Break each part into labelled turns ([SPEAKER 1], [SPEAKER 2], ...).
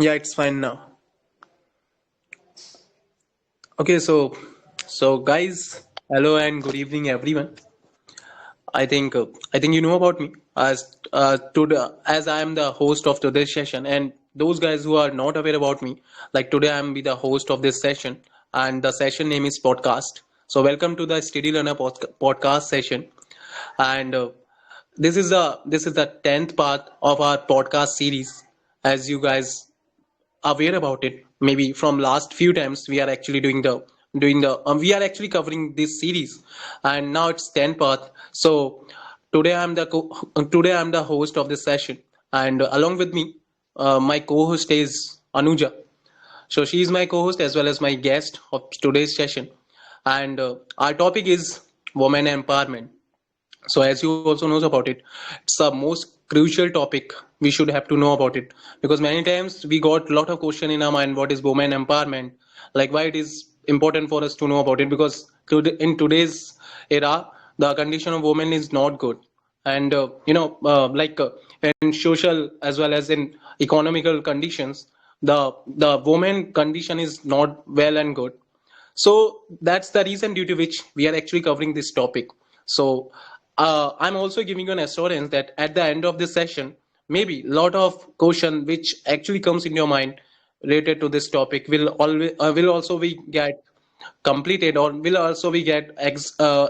[SPEAKER 1] Yeah, it's fine now. Okay, so guys, hello and good evening, everyone. I think you know about me as I am the host of today's session, and those guys who are not aware about me, like today I am be the host of this session, and the session name is podcast. So welcome to the Steady Learner podcast session, and this is the 10th part of our podcast series. As you guys aware about it, maybe from last few times we are actually doing the we are actually covering this series, and now it's 10 part. So today I'm the host of this session, and along with me, my co-host is Anuja. So she is my co-host as well as my guest of today's session, and our topic is women empowerment. So as you also knows about it, it's the most crucial topic. We should have to know about it, because many times we got a lot of question in our mind, what is women empowerment, like why it is important for us to know about it, because in today's era the condition of women is not good. And in social as well as in economical conditions, the woman condition is not well and good. So that's the reason due to which we are actually covering this topic. So I'm also giving you an assurance that at the end of this session, maybe a lot of question which actually comes in your mind related to this topic will also be get completed, or will also be get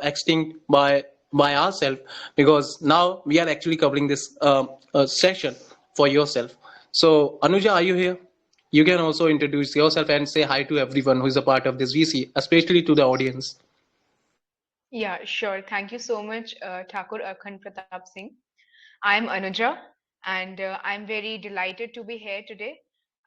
[SPEAKER 1] extinct by ourselves, because now we are actually covering this session for yourself. So Anuja, are you here? You can also introduce yourself and say hi to everyone who is a part of this VC, especially to the audience.
[SPEAKER 2] Yeah, sure. Thank you so much, Thakur Akhand Pratap Singh. I'm Anuja, and I'm very delighted to be here today.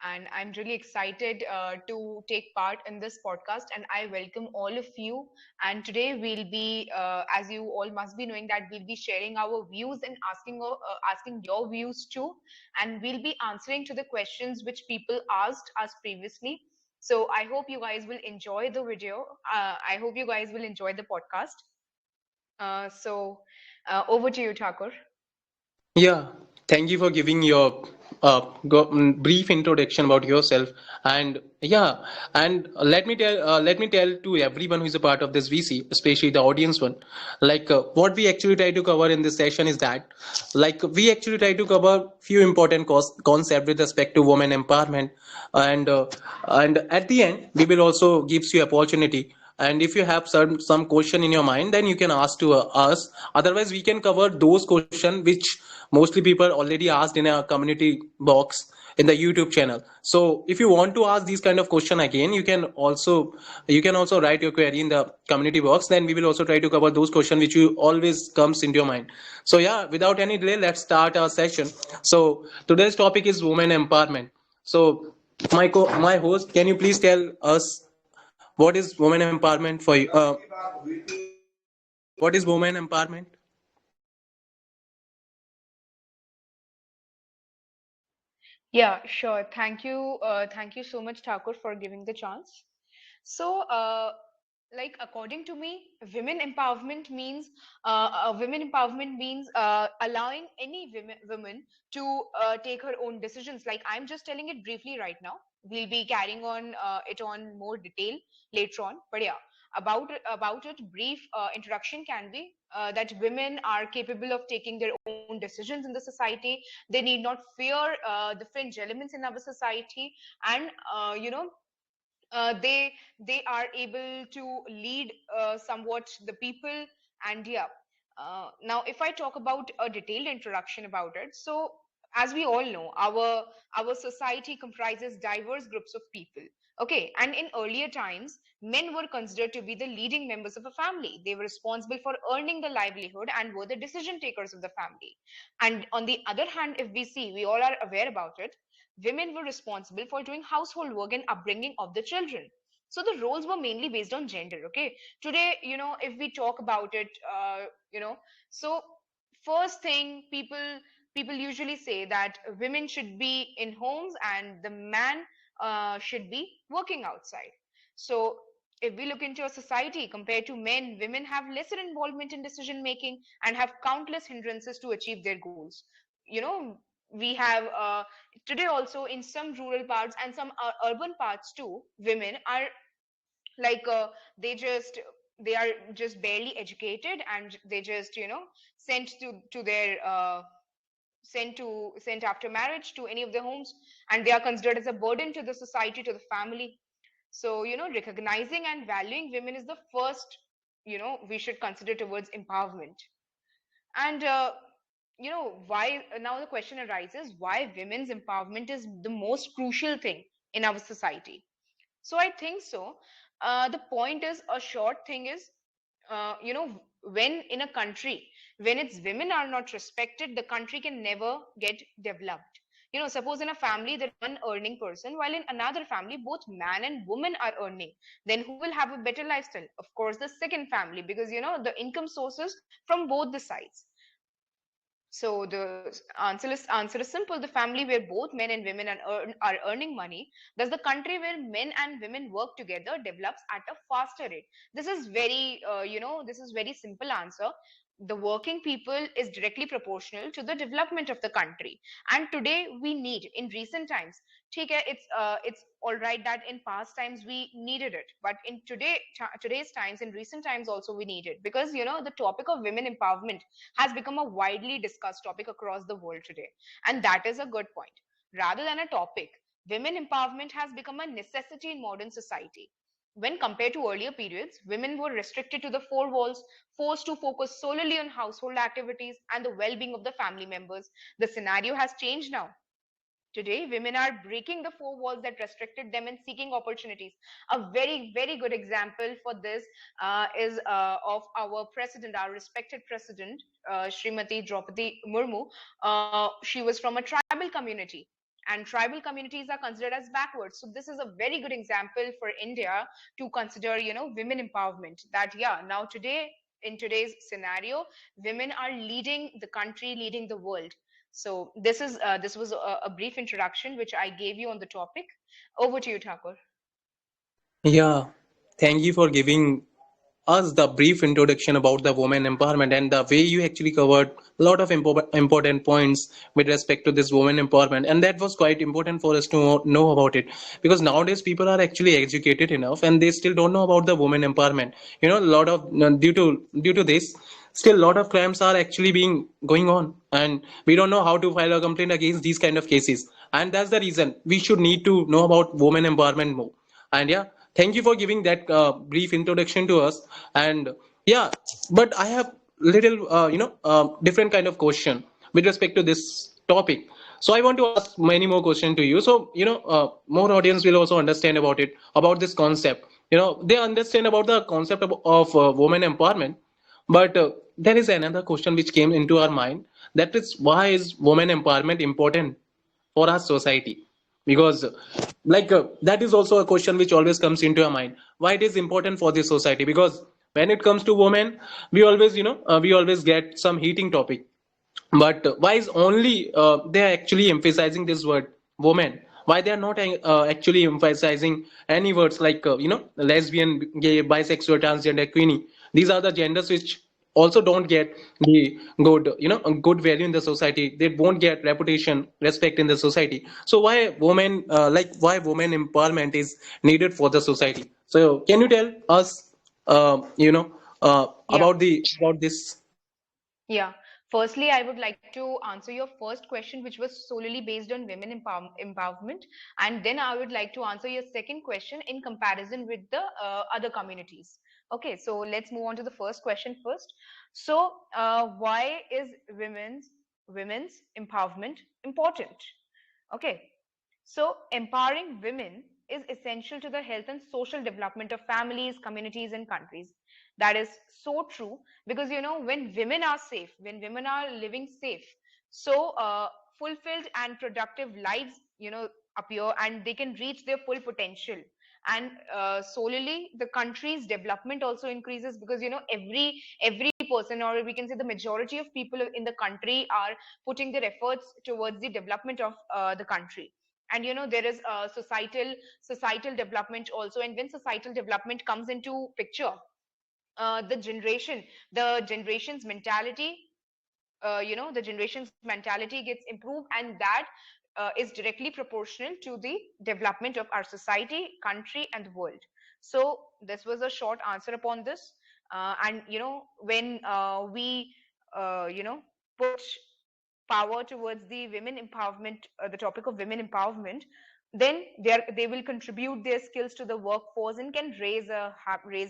[SPEAKER 2] And I'm really excited to take part in this podcast. And I welcome all of you. And today we'll be, as you all must be knowing, that we'll be sharing our views and asking your views too. And we'll be answering to the questions which people asked us previously. So I hope you guys will enjoy the video. I hope you guys will enjoy the podcast. Over to you, Thakur.
[SPEAKER 1] Yeah, thank you for giving your brief introduction about yourself. And yeah, and let me tell to everyone who is a part of this VC, especially the audience one, like what we actually try to cover in this session is that, like we actually try to cover few important concept with respect to women empowerment, and at the end we will also gives you opportunity, and if you have some question in your mind, then you can ask to us. Otherwise we can cover those questions which mostly people already asked in a community box in the YouTube channel. So if you want to ask these kind of question again, you can also write your query in the community box, then we will also try to cover those questions which you always comes into your mind. So yeah, without any delay, let's start our session. So today's topic is women empowerment. So my host, can you please tell us what is women empowerment for you? What is women empowerment?
[SPEAKER 2] Yeah, sure. Thank you. Thank you so much, Thakur, for giving the chance. So, like according to me, women empowerment means allowing any woman to take her own decisions. Like I'm just telling it briefly right now. We'll be carrying on it on more detail later on. But yeah, about it, brief introduction can be that women are capable of taking their own decisions in the society. They need not fear the fringe elements in our society, and they are able to lead somewhat the people. And yeah, now if I talk about a detailed introduction about it, so as we all know, our society comprises diverse groups of people. Okay, and in earlier times, men were considered to be the leading members of a family. They were responsible for earning the livelihood and were the decision takers of the family. And on the other hand, if we see, we all are aware about it, women were responsible for doing household work and upbringing of the children. So the roles were mainly based on gender. Okay, today, if we talk about it, so first thing, people usually say that women should be in homes and the man should be working outside. So if we look into a society, compared to men, women have lesser involvement in decision making and have countless hindrances to achieve their goals. You know, we have Today also in some rural parts and some urban parts too, women are like they are just barely educated, and they just sent to their sent after marriage to any of their homes, and they are considered as a burden to the society, to the family. So recognizing and valuing women is the first we should consider towards empowerment. And why now the question arises, why women's empowerment is the most crucial thing in our society. So I think so. The point is, a short thing is, when in a country, when its women are not respected, the country can never get developed. Suppose in a family there is one earning person, while in another family both man and woman are earning. Then who will have a better lifestyle? Of course, the second family, because the income sources from both the sides. So the answer is simple. The family where both men and women are earning money, thus the country where men and women work together develops at a faster rate. This is very, this is very simple answer. The working people is directly proportional to the development of the country. And today we need, in recent times, it's all right that in past times we needed it, but in today's times, in recent times also we need it, because the topic of women empowerment has become a widely discussed topic across the world today. And that is a good point. Rather than a topic, women empowerment has become a necessity in modern society. When compared to earlier periods, women were restricted to the four walls, forced to focus solely on household activities and the well being of the family members. The scenario has changed now. Today, women are breaking the four walls that restricted them and seeking opportunities. A very, very good example for this is of our president, our respected president, Srimati Draupadi Murmu. She was from a tribal community, and tribal communities are considered as backwards. So this is a very good example for India to consider, women empowerment. That now today, in today's scenario, women are leading the country, leading the world. So this was a brief introduction which I gave you on the topic. Over to you, Thakur.
[SPEAKER 1] Yeah, thank you for giving us the brief introduction about the women empowerment and the way you actually covered a lot of important points with respect to this women empowerment. And that was quite important for us to know about it, because nowadays people are actually educated enough and they still don't know about the women empowerment. A lot of due to this, still a lot of crimes are actually being going on, and we don't know how to file a complaint against these kind of cases. And that's the reason we should need to know about women empowerment more. And yeah, thank you for giving that brief introduction to us. And yeah, but I have little different kind of question with respect to this topic. So I want to ask many more questions to you, so more audience will also understand about it, about this concept. They understand about the concept of women empowerment. But there is another question which came into our mind, that is, why is women empowerment important for our society? Because that is also a question which always comes into our mind, why it is important for this society. Because when it comes to women, we always we always get some heating topic. But why is only they are actually emphasizing this word woman? Why they are not actually emphasizing any words like lesbian, gay, bisexual, transgender, queenie? These are the genders which also don't get the good a good value in the society. They won't get reputation, respect in the society. So why women, why women empowerment is needed for the society? So can you tell us
[SPEAKER 2] Yeah.
[SPEAKER 1] about this?
[SPEAKER 2] Yeah. Firstly, I would like to answer your first question, which was solely based on women empowerment. And then I would like to answer your second question in comparison with the other communities. Okay, so let's move on to the first question first. So, why is women's empowerment important? Okay, so empowering women is essential to the health and social development of families, communities, and countries. That is so true, because when women are safe, when women are living safe, so fulfilled and productive lives appear, and they can reach their full potential. And solely the country's development also increases, because every person, or we can say the majority of people in the country, are putting their efforts towards the development of the country. And there is societal development also. And when societal development comes into picture, the generation's mentality, the generation's mentality gets improved, and that is directly proportional to the development of our society, country, and the world. So this was a short answer upon this. And when we put power towards the women empowerment, the topic of women empowerment, then they will contribute their skills to the workforce and can raise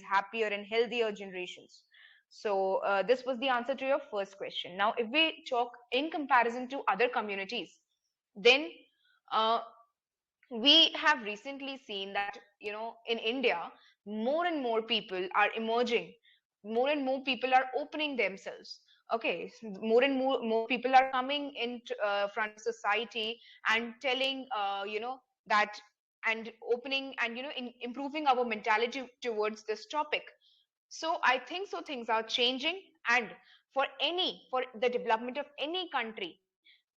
[SPEAKER 2] happier and healthier generations. So this was the answer to your first question. Now, if we talk in comparison to other communities, then uh, we have recently seen that in India, more and more people are emerging, more and more people are opening themselves. Okay, more and more people are coming in front of society and telling that, and opening and improving our mentality towards this topic. So I think so things are changing, and for the development of any country,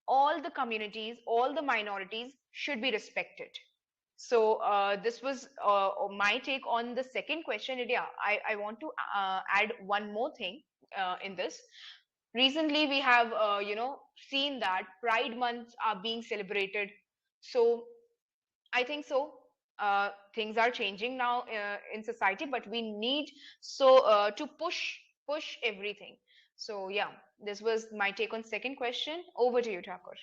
[SPEAKER 2] all the communities, all the minorities should be respected. So this was my take on the second question. And yeah, I want to add one more thing in this. Recently, we have seen that Pride months are being celebrated. So I think so. Things are changing now in society, but we need to push everything. So yeah, this was my take on second question. Over to you, Thakur.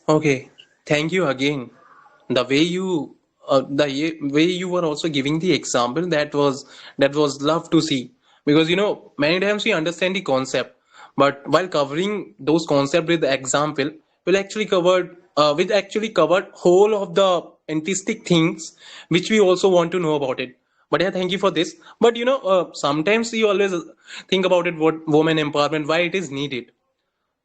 [SPEAKER 1] Okay, thank you again. The way you were also giving the example, that was love to see, because many times we understand the concept, but while covering those concept with the example, we'll actually covered whole of the artistic things which we also want to know about it. But yeah, thank you for this. But sometimes we always think about it, what women empowerment, why it is needed.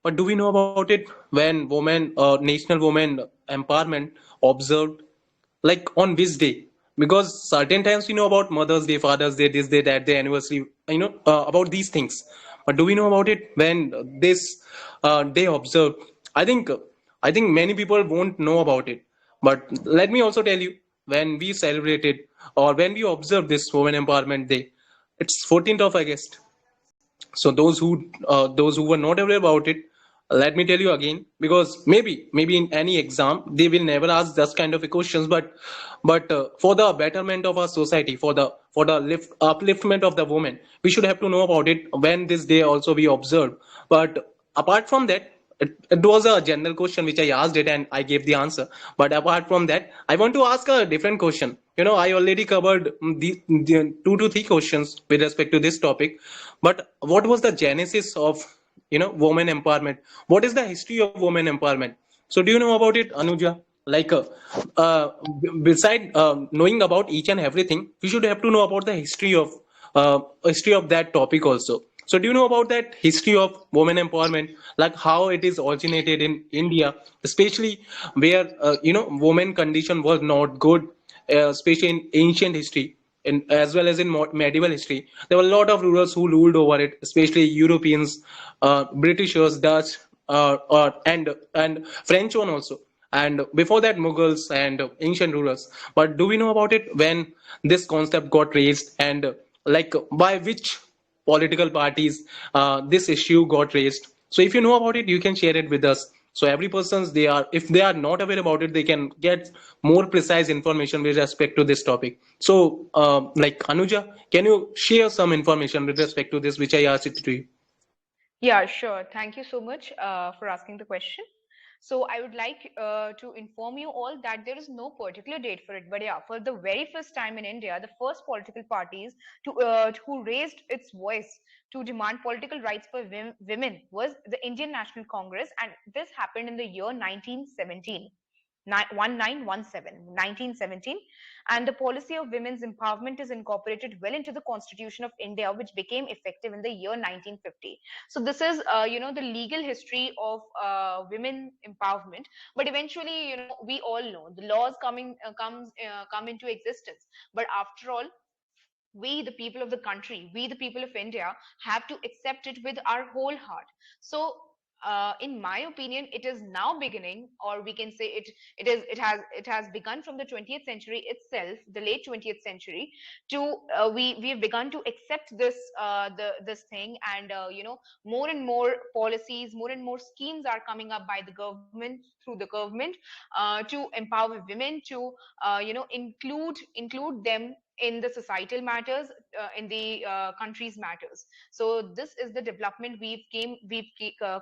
[SPEAKER 1] But do we know about it when National Women Empowerment observed, like on which day? Because certain times we know about Mother's Day, Father's Day, this day, that day, anniversary, about these things. But do we know about it when this day observed? I think I think many people won't know about it. But let me also tell you, when we celebrated or when we observe this Women Empowerment Day, it's 14th of August. So those who were not aware about it, let me tell you again, because maybe in any exam they will never ask this kind of questions, but for the betterment of our society, for the upliftment of the woman, we should have to know about it when this day also be observed. But apart from that, it was a general question which I asked it and I gave the answer. But apart from that, I want to ask a different question. I already covered the 2 to 3 questions with respect to this topic. But what was the genesis of women empowerment? What is the history of women empowerment? So do you know about it, Anuja? Like, uh, beside knowing about each and everything, we should have to know about the history of that topic also. So do you know about that history of women empowerment, like how it is originated in India, especially where women condition was not good, especially in ancient history, as well as in medieval history. There were a lot of rulers who ruled over it, especially Europeans, Britishers, Dutch, and French one also. And before that, Mughals and ancient rulers. But do we know about it when this concept got raised, and like by which political parties this issue got raised? So if you know about it, you can share it with us. So every person's they are if they are not aware about it, they can get more precise information with respect to this topic. So like Anuja, can you share some information with respect to this which I asked it to you?
[SPEAKER 2] Yeah, sure. Thank you so much for asking the question. So I would like to inform you all that there is no particular date for it, but yeah, for the very first time in India, the first political parties who raised its voice to demand political rights for women was the Indian National Congress, and this happened in the year 1917. 1917, and the policy of women's empowerment is incorporated well into the Constitution of India, which became effective in the year 1950. So this is the legal history of women empowerment. But eventually, we all know the laws come into existence. But after all, we the people of the country, we the people of India, have to accept it with our whole heart. So in my opinion, it is now beginning, or we can say it has begun from the 20th century itself, the late 20th century. To we have begun to accept this thing, and more and more policies, more and more schemes are coming up by the government, through the government, to empower women, to include them in the societal matters, in the country's matters. So this is the development we've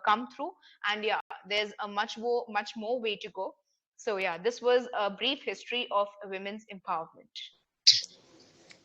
[SPEAKER 2] come through, and yeah, there's a much more way to go. So yeah, this was a brief history of women's empowerment.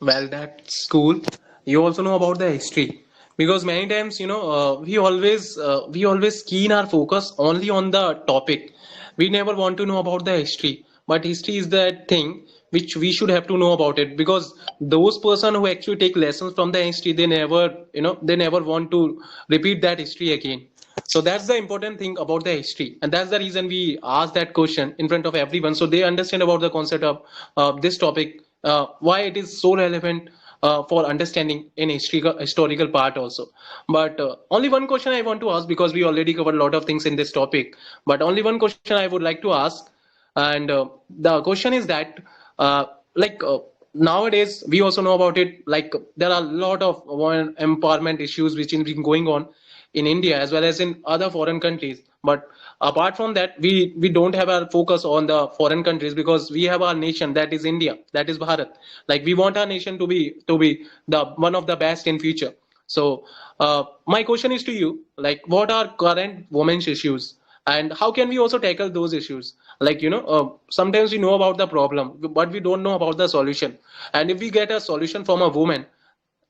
[SPEAKER 1] Well, that's cool. You also know about the history because many times, we always keen our focus only on the topic. We never want to know about the history, but history is that thing which we should have to know about it because those person who actually take lessons from the history, they never want to repeat that history again. So that's the important thing about the history, and that's the reason we ask that question in front of everyone, so they understand about the concept of this topic, why it is so relevant for understanding in historical part also. But only one question I want to ask because we already covered a lot of things in this topic. But only one question I would like to ask, and the question is that uh, like nowadays we also know about it. Like there are a lot of women empowerment issues which have been going on in India as well as in other foreign countries. But apart from that, we don't have our focus on the foreign countries because we have our nation, that is India, that is Bharat. Like we want our nation to be the one of the best in future. So my question is to you, like what are current women's issues and how can we also tackle those issues? Like sometimes we know about the problem but we don't know about the solution, and if we get a solution from a woman,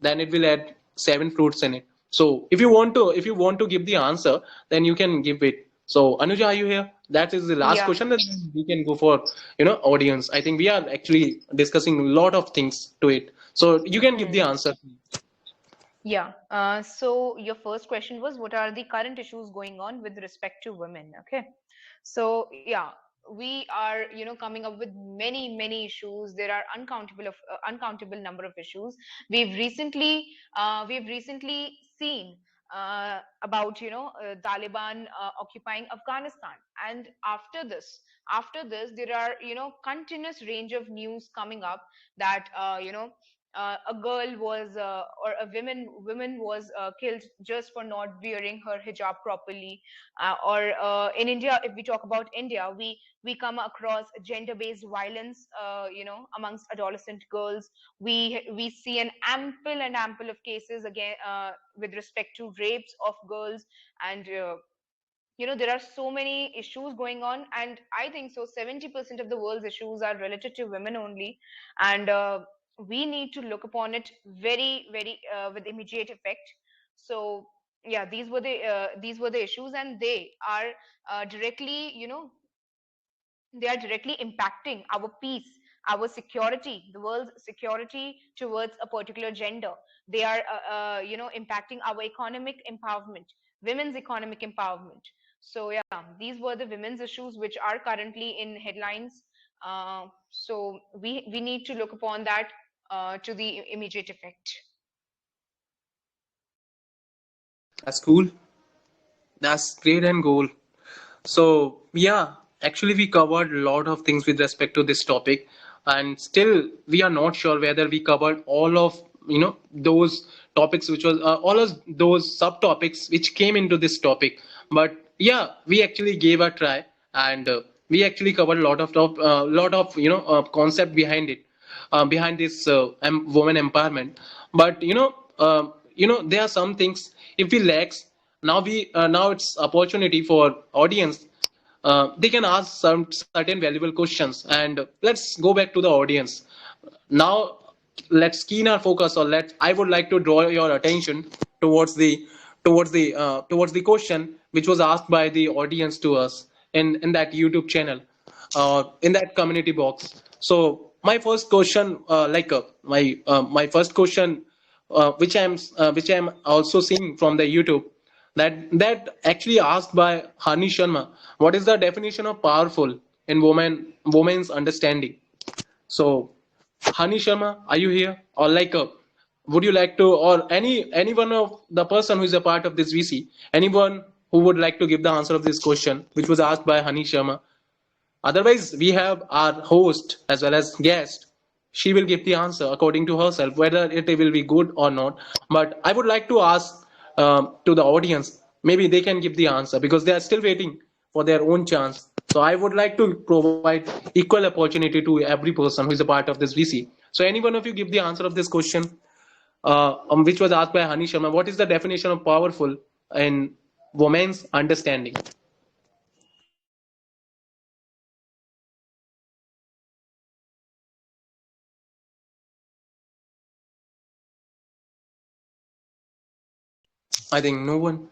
[SPEAKER 1] then it will add seven fruits in it. So if you want to give the answer, then you can give it. So Anuja, are you here? That is the last
[SPEAKER 2] Yeah.
[SPEAKER 1] question. Then we can go for audience. I think we are actually discussing a lot of things to it. So you can give the
[SPEAKER 2] Hmm.
[SPEAKER 1] answer.
[SPEAKER 2] Yeah. So your first question was, what are the current issues going on with respect to women? Okay. So yeah, we are coming up with many issues. There are uncountable number of issues. We've recently seen about Taliban occupying Afghanistan, and after this there are continuous range of news coming up that a girl was or a woman was killed just for not wearing her hijab properly. Or in India, if we talk about India, we come across gender based violence amongst adolescent girls. We see an ample of cases again with respect to rapes of girls. And there are so many issues going on, and I think so 70% of the world's issues are related to women only. And we need to look upon it very with immediate effect. So yeah, these were the issues, and directly they are directly impacting our peace, our security, the world's security towards a particular gender. They are impacting our economic empowerment, women's economic empowerment. So yeah, these were the women's issues which are currently in headlines. So we need to look upon that to the immediate effect.
[SPEAKER 1] That's cool. That's great and goal. So yeah, actually we covered a lot of things with respect to this topic, and still we are not sure whether we covered all of those topics, which was all of those subtopics which came into this topic. But yeah, we actually gave a try, and we actually covered a lot of concept behind it, behind this woman empowerment. But there are some things if we lacks. Now it's opportunity for audience. They can ask some certain valuable questions, and let's go back to the audience now. Let's keen our focus, or let I would like to draw your attention towards the question which was asked by the audience to us in that YouTube channel, in that community box. So my first question, my first question, which I'm also seeing from the YouTube, that actually asked by Hani Sharma, what is the definition of powerful in woman's understanding? So, Hani Sharma, are you here? Or would you like to, or any one of the person who is a part of this VC, anyone who would like to give the answer of this question, which was asked by Hani Sharma. Otherwise, we have our host as well as guest. She will give the answer according to herself, whether it will be good or not. But I would like to ask to the audience, maybe they can give the answer because they are still waiting for their own chance. So I would like to provide equal opportunity to every person who is a part of this VC. So any one of you give the answer of this question, which was asked by Hani Sharma. What is the definition of powerful in women's understanding? I think no one.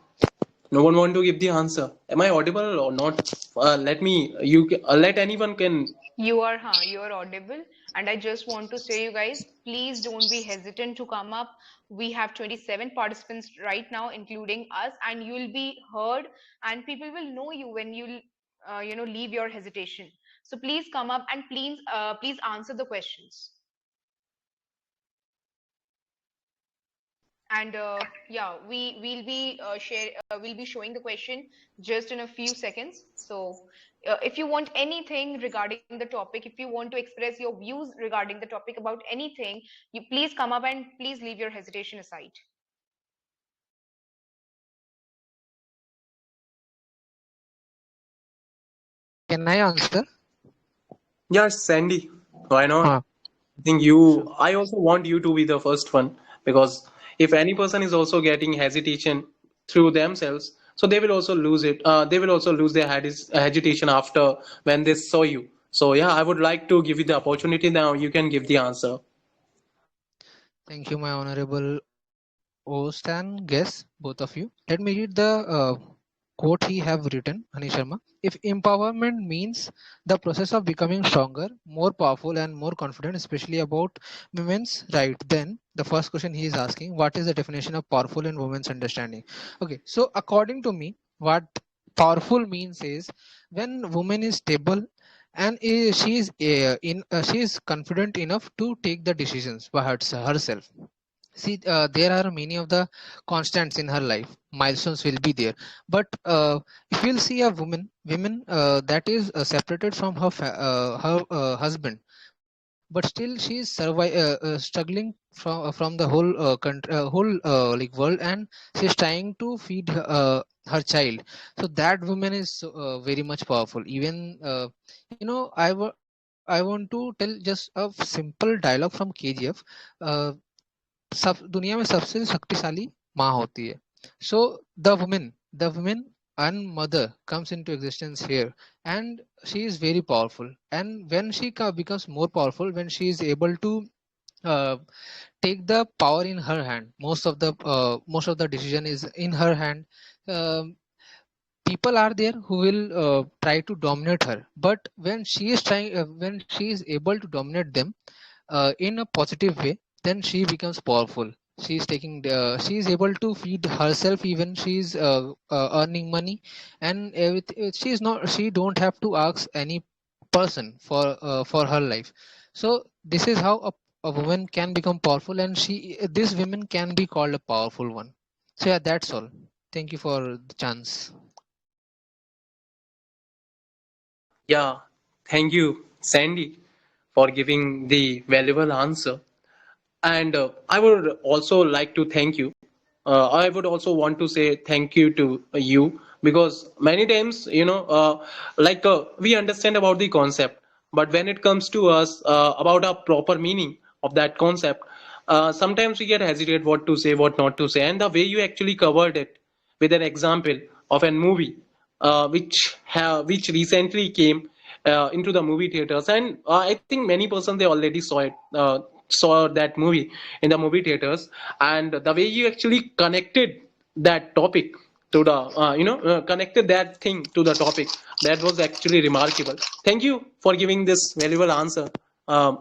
[SPEAKER 1] No one want to give the answer. Am I audible or not? Let me. Let anyone can.
[SPEAKER 2] You are audible. And I just want to say, you guys, please don't be hesitant to come up. We have 27 participants right now, including us, and you'll be heard, and people will know you when you'll, leave your hesitation. So please come up and please answer the questions. And yeah, we'll be showing the question just in a few seconds. So if you want anything regarding the topic, if you want to express your views regarding the topic about anything, you please come up and please leave your hesitation aside.
[SPEAKER 3] Can I answer?
[SPEAKER 1] Yes, Sandy. Why not?
[SPEAKER 3] Huh.
[SPEAKER 1] I think
[SPEAKER 3] Sure.
[SPEAKER 1] you. I also want you to be the first one because if any person is also getting hesitation through themselves, so they will also lose it. They will also lose their hesitation after when they saw you. So yeah, I would like to give you the opportunity now. You can give the answer.
[SPEAKER 3] Thank you, my honorable host and guests, both of you. Let me read the quote he have written, Ani Sharma. If empowerment means the process of becoming stronger, more powerful, and more confident, especially about women's right, then the first question he is asking, what is the definition of powerful in women's understanding? Okay, so according to me, what powerful means is when woman is stable and she is confident enough to take the decisions by herself. See, there are many of the constants in her life. Milestones will be there, but if you'll see a woman that is separated from her husband, but still she is struggling from the whole country, whole like world, and she's trying to feed her child. So that woman is very much powerful. Even I want to tell just a simple dialogue from KGF. Uh, सब दुनिया में सबसे शक्तिशाली माँ होती है. So the woman and mother comes into existence here, and she is very powerful. And when she becomes more powerful, when she is able to uh, take the power in her hand, most of the decision is in her hand. um, People are there who will try to dominate her, but when she is able to dominate them in a positive way, then she becomes powerful. She is able to feed herself, even she is earning money and everything. She don't have to ask any person for her life. So this is how a woman can become powerful, and this woman can be called a powerful one. So yeah, that's all. Thank you for the chance.
[SPEAKER 1] Yeah, thank you, Sandy, for giving the valuable answer. And I would also like to thank you. I would also want to say thank you to you because many times, we understand about the concept, but when it comes to us about a proper meaning of that concept, sometimes we get hesitate what to say, what not to say. And the way you actually covered it with an example of a movie which recently came into the movie theaters, and I think many persons they already saw that movie in the movie theaters, and the way you actually connected that topic to the connected that thing to the topic, that was actually remarkable. Thank you for giving this valuable answer,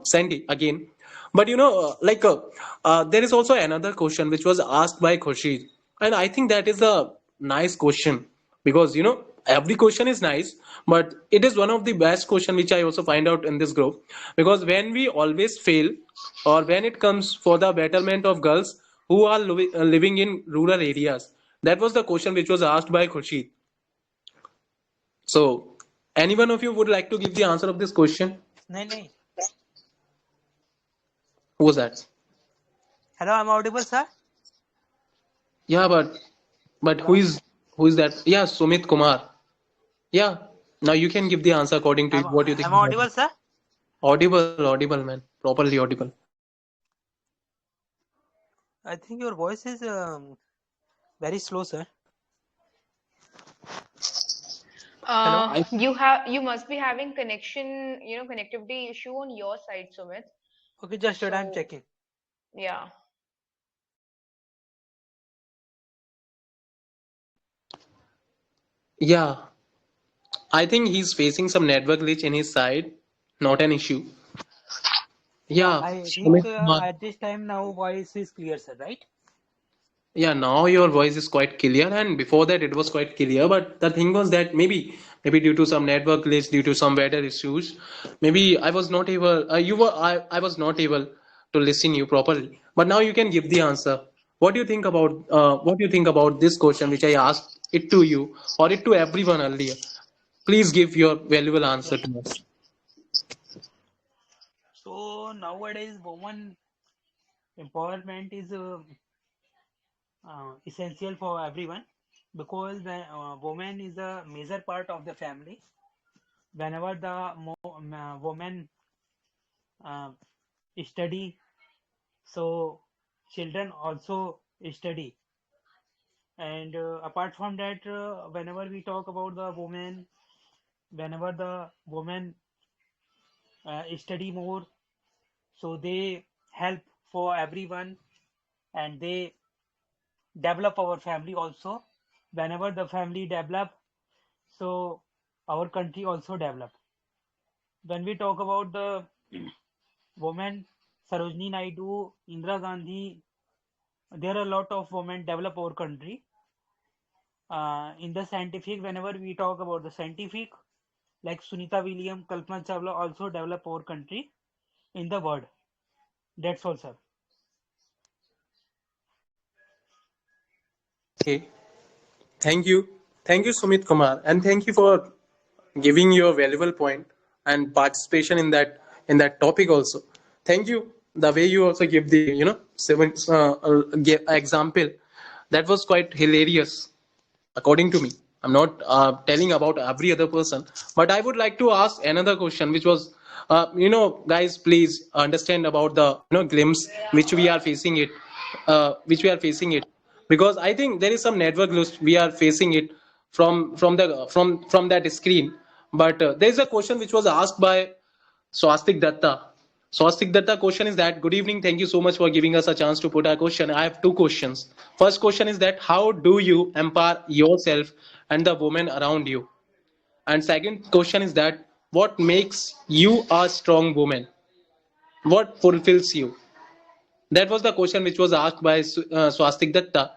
[SPEAKER 1] Sandy, again. But there is also another question which was asked by Khurshid, and I think that is a nice question because every question is nice, but it is one of the best question which I also find out in this group, because when we always fail, or when it comes for the betterment of girls who are living in rural areas, That was the question which was asked by Khurshid. So, any one of you would like to give the answer of this question?
[SPEAKER 4] नहीं नहीं.
[SPEAKER 1] Who was that?
[SPEAKER 4] Hello, I'm audible, sir.
[SPEAKER 1] Yeah, but
[SPEAKER 4] Hello.
[SPEAKER 1] who is that? Yeah, Sumit Kumar. Yeah. Now you can give the answer according to you.
[SPEAKER 4] Am
[SPEAKER 1] What you think
[SPEAKER 4] am I
[SPEAKER 1] about it?
[SPEAKER 4] audible, sir?
[SPEAKER 1] Audible, man. Properly audible.
[SPEAKER 4] I think your voice is very slow, sir. Hello.
[SPEAKER 1] I
[SPEAKER 2] You must be having connection, connectivity issue on your side, Sumit.
[SPEAKER 4] Okay, just wait. I'm
[SPEAKER 2] So
[SPEAKER 4] checking.
[SPEAKER 2] yeah.
[SPEAKER 1] yeah. I think he's facing some network glitch in his side. Not an issue.
[SPEAKER 4] Yeah,
[SPEAKER 1] Yeah,
[SPEAKER 4] I think
[SPEAKER 1] Sumit Kumar.
[SPEAKER 4] at this time now voice is clear, sir. Right?
[SPEAKER 1] Yeah, now your voice is quite clear, and before that it was quite clear. But the thing was that maybe due to some network glitch, due to some weather issues, maybe I was not able. I was not able to listen you properly. But now you can give the answer. What do you think about this question which I asked it to you or it to everyone earlier? Please give your valuable
[SPEAKER 4] Yeah.
[SPEAKER 1] answer to us.
[SPEAKER 4] So nowadays, woman empowerment is essential for everyone because the woman is a major part of the family. Whenever the woman uh, study, so children also study. And apart from that, whenever we talk about the woman, whenever the women study more, so they help for everyone and they develop our family also. Whenever the family develop, so our country also develop. When we talk about the women, Sarojini Naidu, Indira Gandhi, there are a lot of women develop our country. In the scientific, whenever we talk about the scientific, like Sunita Williams, Kalpana Chawla also develop our country in the world. That's all, sir.
[SPEAKER 1] Okay, thank you, Sumit Kumar, and thank you for giving your valuable point and participation in that topic also. Thank you. The way you also give the seven example, that was quite hilarious according to me. I'm not telling about every other person, but I would like to ask another question, which was, guys, please understand about the glimpse which we are facing it, because I think there is some network loss we are facing it from that screen. But there is a question which was asked by Swastik Datta. Swastik Datta question is that, good evening, thank you so much for giving us a chance to put our question. I have two questions. First question is that, how do you empower yourself and the women around you? And second question is that, what makes you a strong woman? What fulfills you? That was the question which was asked by Swastik Datta.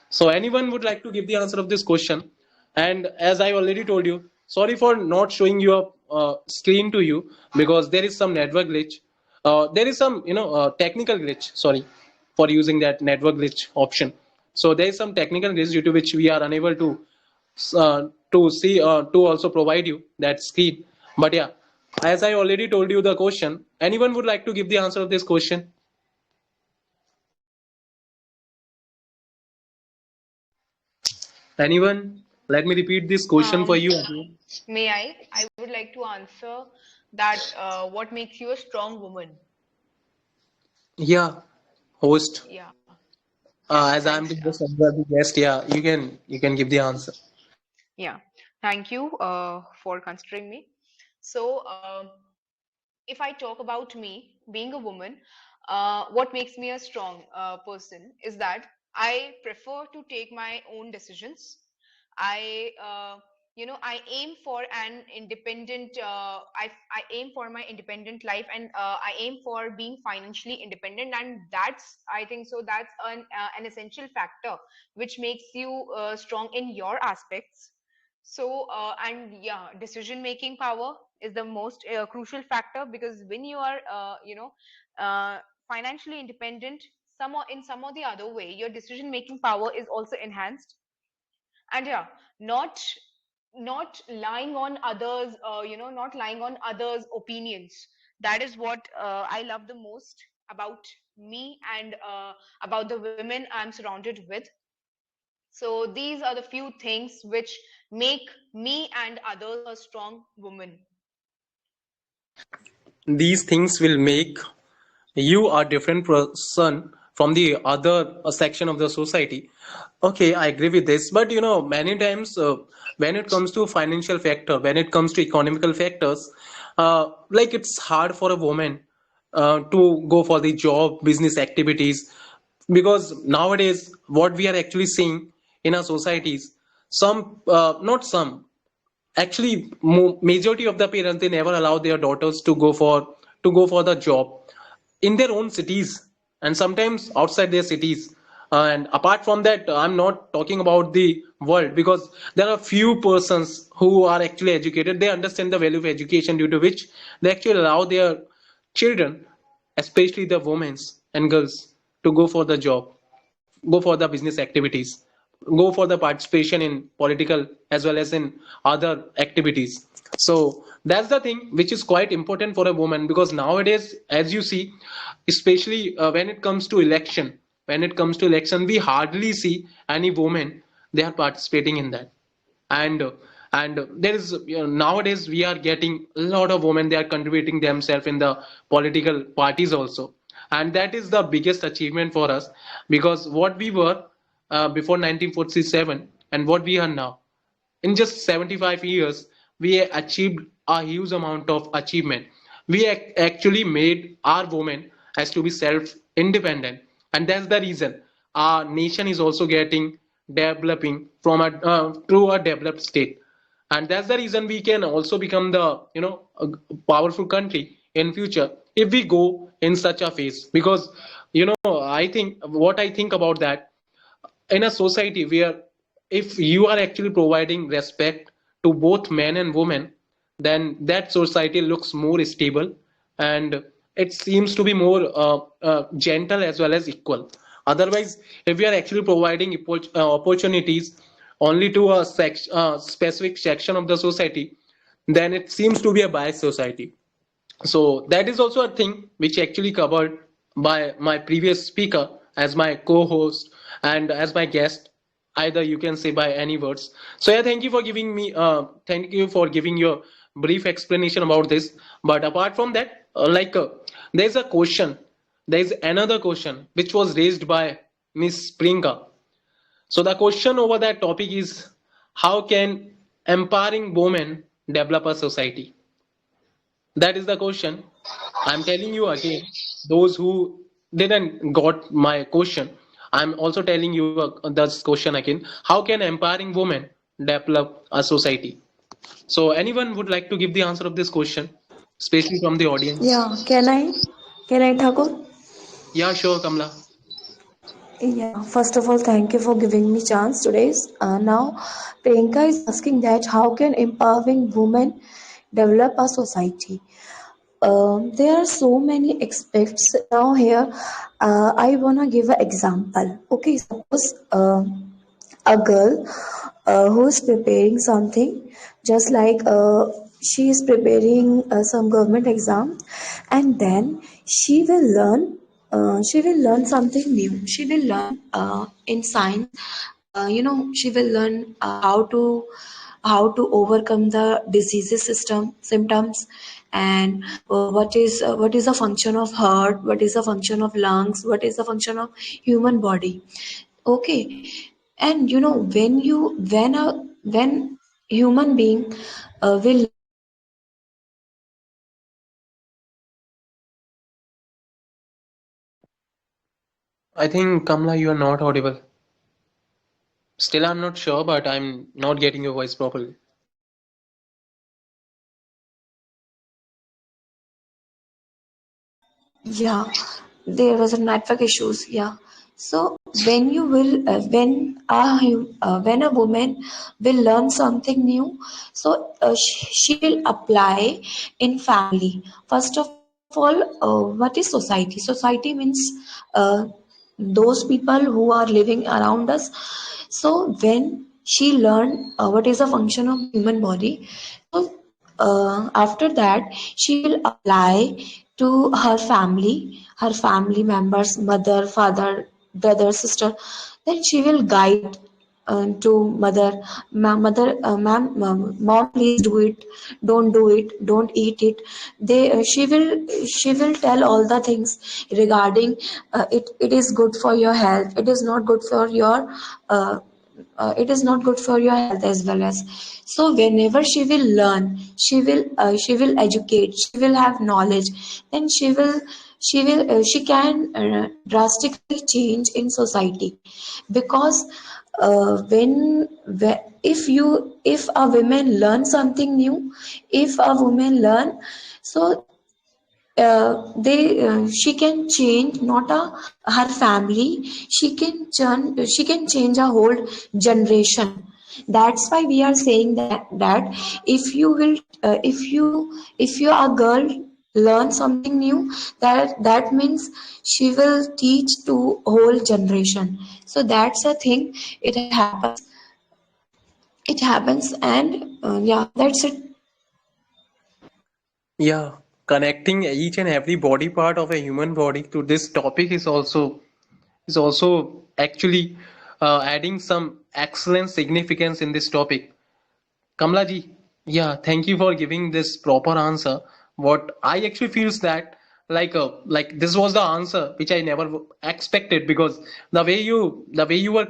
[SPEAKER 1] So anyone would like to give the answer of this question? And as I already told you, sorry for not showing your screen to you because there is some network glitch. There is some technical glitch. Sorry for using that network glitch option. So there is some technical glitch due to which we are unable to see to also provide you that screen. But yeah, as I already told you the question, anyone would like to give the answer of this question? Anyone? Let me repeat this question for
[SPEAKER 2] Um,
[SPEAKER 1] you again.
[SPEAKER 2] may I? I would like to answer that what makes you a strong woman?
[SPEAKER 1] Yeah, host.
[SPEAKER 2] Yeah. Yeah.
[SPEAKER 1] As I'm
[SPEAKER 2] Thanks.
[SPEAKER 1] the host and you are the guest, yeah, you can give the answer.
[SPEAKER 2] Yeah. Thank you for considering me. So, if I talk about me being a woman, what makes me a strong person is that I prefer to take my own decisions. I, I aim for an independent. I aim for my independent life, and I aim for being financially independent. And that's, I think, so that's an essential factor which makes you strong in your aspects. So, and yeah, decision making power is the most crucial factor, because when you are, uh, financially independent, in some or the other way, your decision making power is also enhanced. And yeah, not not lying on others, not lying on others opinions. That is what I love the most about me, and about the women I'm surrounded with. So these are the few things which make me and others a strong woman.
[SPEAKER 1] These things will make you a different person from the other section of the society. Okay, I agree with this, but many times when it comes to financial factor, when it comes to economical factors, like it's hard for a woman to go for the job business activities, because nowadays what we are actually seeing in our societies, some not some, actually majority of the parents, they never allow their daughters to go for the job in their own cities, and sometimes outside their cities. And apart from that, I'm not talking about the world, because there are few persons who are actually educated, they understand the value of education, due to which they actually allow their children, especially the women and girls, to go for the job, go for the business activities, go for the participation in political as well as in other activities. So that's the thing which is quite important for a woman, because nowadays, as you see, especially when it comes to election, we hardly see any woman they are participating in that. And and there is, nowadays we are getting a lot of women, they are contributing themselves in the political parties also, and that is the biggest achievement for us, because what we were before 1947 and what we are now, in just 75 years, we achieved a huge amount of achievement. We actually made our women as to be self independent, and that's the reason our nation is also getting developing from to a developed state. And that's the reason we can also become the a powerful country in future if we go in such a phase. Because I think about that, in a society where, if you are actually providing respect to both men and women, then that society looks more stable, and it seems to be more gentle as well as equal. Otherwise, if we are actually providing opportunities only to a specific section of the society, then it seems to be a biased society. So that is also a thing which actually covered by my previous speaker as my co-host and as my guest, either you can say by any words. So yeah, thank you for giving your brief explanation about this. But apart from that, there's a question, there's another question which was raised by Miss Springa. So the question over that topic is, how can empowering women develop a society? That is the question. I'm telling you again, those who didn't got my question, I'm also telling you this question again. How can empowering women develop a society? So anyone would like to give the answer of this question, especially from the audience?
[SPEAKER 5] Yeah, can I? Can I, Thakur?
[SPEAKER 1] Yeah, sure, Kamla.
[SPEAKER 5] Yeah, first of all, thank you for giving me chance today. Now, Priyanka is asking that how can empowering women develop a society? There are so many aspects. Now here, I wanna give an example. Okay, suppose a girl who is preparing something, just like she is preparing some government exam, and then she will learn something new. She will learn in science. She will learn how to overcome the diseases system symptoms, and what is the function of heart, what is the function of lungs, what is the function of human body. Okay, and when human being will
[SPEAKER 1] I think, Kamla, you are not audible. Still, I'm not sure, but I'm not getting your voice properly.
[SPEAKER 5] Yeah, there was a network issues. Yeah. So when a woman will learn something new, so she will apply in family. First of all, what is society? Society means uh, those people who are living around us. So when she learned what is the function of human body. So after that, she will apply to her family members, mother, father, brother, sister. Then she will guide to mother, mom, please do it, don't do it, don't eat it. She will tell all the things regarding it. It is good for your health. It is not good for your uh, it is not good for your health as well as. So whenever she will learn, she will educate, she will have knowledge, then she can drastically change in society. Because if a woman learn something new, if a woman learn, so they she can change not a her family, she can change a whole generation. That's why we are saying that if you will if you a girl learn something new, that means she will teach to whole generation. So that's a thing. It happens and yeah, that's it.
[SPEAKER 1] Yeah, connecting each and every body part of a human body to this topic is also actually adding some excellent significance in this topic. Kamla ji, yeah, thank you for giving this proper answer. What I actually feels that like this was the answer which I never expected, because the way you were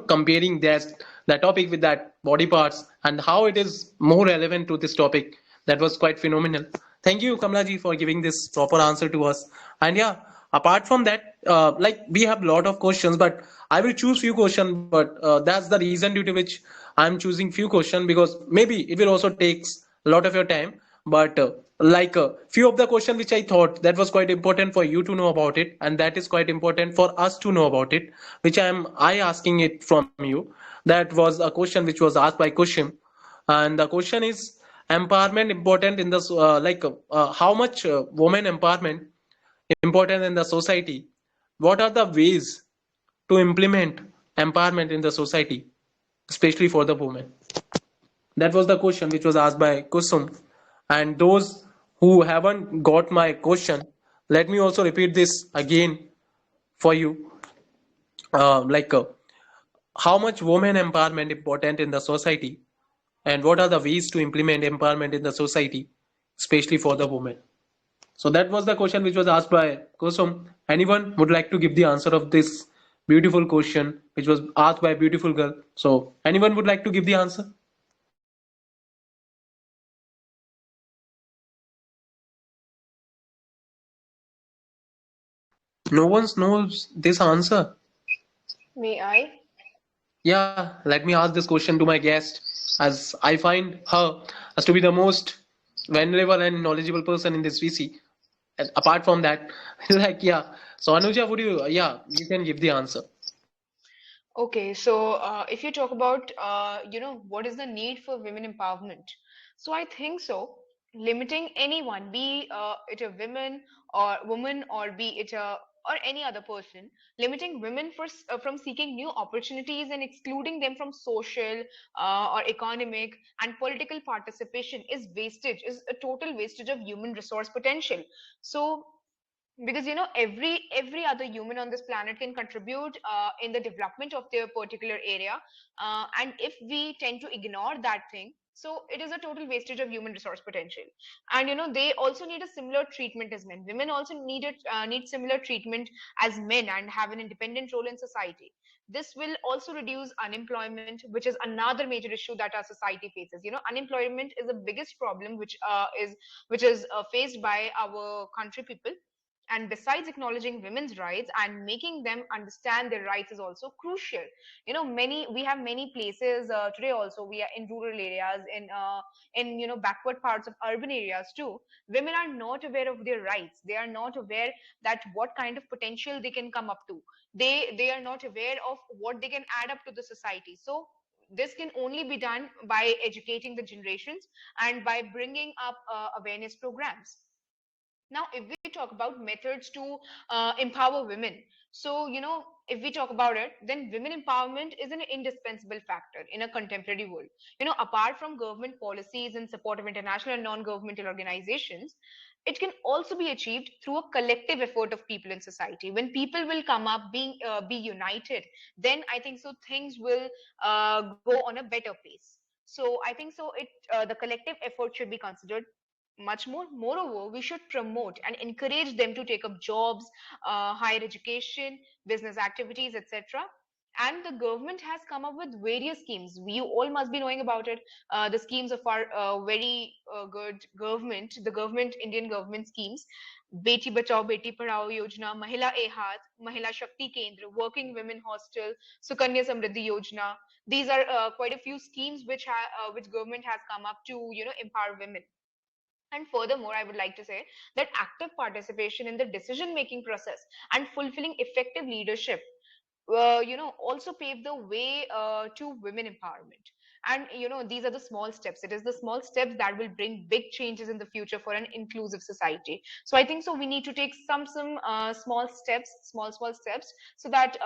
[SPEAKER 1] comparing that topic with that body parts and how it is more relevant to this topic, that was quite phenomenal. Thank you, Kamla ji, for giving this proper answer to us. And yeah, apart from that, like we have a lot of questions, but I will choose few questions. But that's the reason due to which I'm choosing few questions, because maybe it will also takes a lot of your time. But few of the question which I thought that was quite important for you to know about it, and that is quite important for us to know about it, which I asking it from you. That was a question which was asked by Kushim, and the question is, empowerment important in the how much women empowerment important in the society? What are the ways to implement empowerment in the society, especially for the women? That was the question which was asked by Kusum. And those who haven't got my question, let me also repeat this again for you. Like how much women empowerment important in the society, and what are the ways to implement empowerment in the society, especially for the women? So that was the question which was asked by Kusum. Anyone would like to give the answer of this beautiful question which was asked by a beautiful girl? So anyone would like to give the answer? No one knows this answer.
[SPEAKER 2] May I?
[SPEAKER 1] Yeah, let me ask this question to my guest, as I find her as to be the most venerable and knowledgeable person in this VC. And apart from that, like yeah. So Anuja, would you? Yeah, you can give the answer.
[SPEAKER 2] Okay, so if you talk about, what is the need for women empowerment? So I think so. Limiting anyone, be it a woman, or be it a or any other person, limiting women from seeking new opportunities and excluding them from social or economic and political participation is a total wastage of human resource potential. So because every other human on this planet can contribute in the development of their particular area, and if we tend to ignore that thing, so it is a total wastage of human resource potential. And they also need a similar treatment as men. Women also need similar treatment as men and have an independent role in society. This will also reduce unemployment, which is another major issue that our society faces. Unemployment is the biggest problem which is faced by our country people. And besides, acknowledging women's rights and making them understand their rights is also crucial. We have many places today also, we are in rural areas, in backward parts of urban areas too. Women are not aware of their rights. They are not aware that what kind of potential they can come up to. They are not aware of what they can add up to the society. So this can only be done by educating the generations and by bringing up awareness programs. Now, if we talk about methods to empower women, so if we talk about it, then women empowerment is an indispensable factor in a contemporary world. Apart from government policies and support of international and non-governmental organizations, it can also be achieved through a collective effort of people in society. When people will come up, be united, then I think so things will go on a better pace. So I think so the collective effort should be considered much more. Moreover, we should promote and encourage them to take up jobs, higher education, business activities, etc. And the government has come up with various schemes. You all must be knowing about it. The schemes of our very good government, the government, Indian government schemes: Beti Bachao, Beti Padhao Yojana, Mahila Ehat, Mahila Shakti Kendra, Working Women Hostel, Sukanya Samriddhi Yojana. These are quite a few schemes which government has come up to empower women. And furthermore, I would like to say that active participation in the decision making process and fulfilling effective leadership, also pave the way to women empowerment. And these are the small steps. It is the small steps that will bring big changes in the future for an inclusive society. So I think so we need to take some small steps, small steps, so that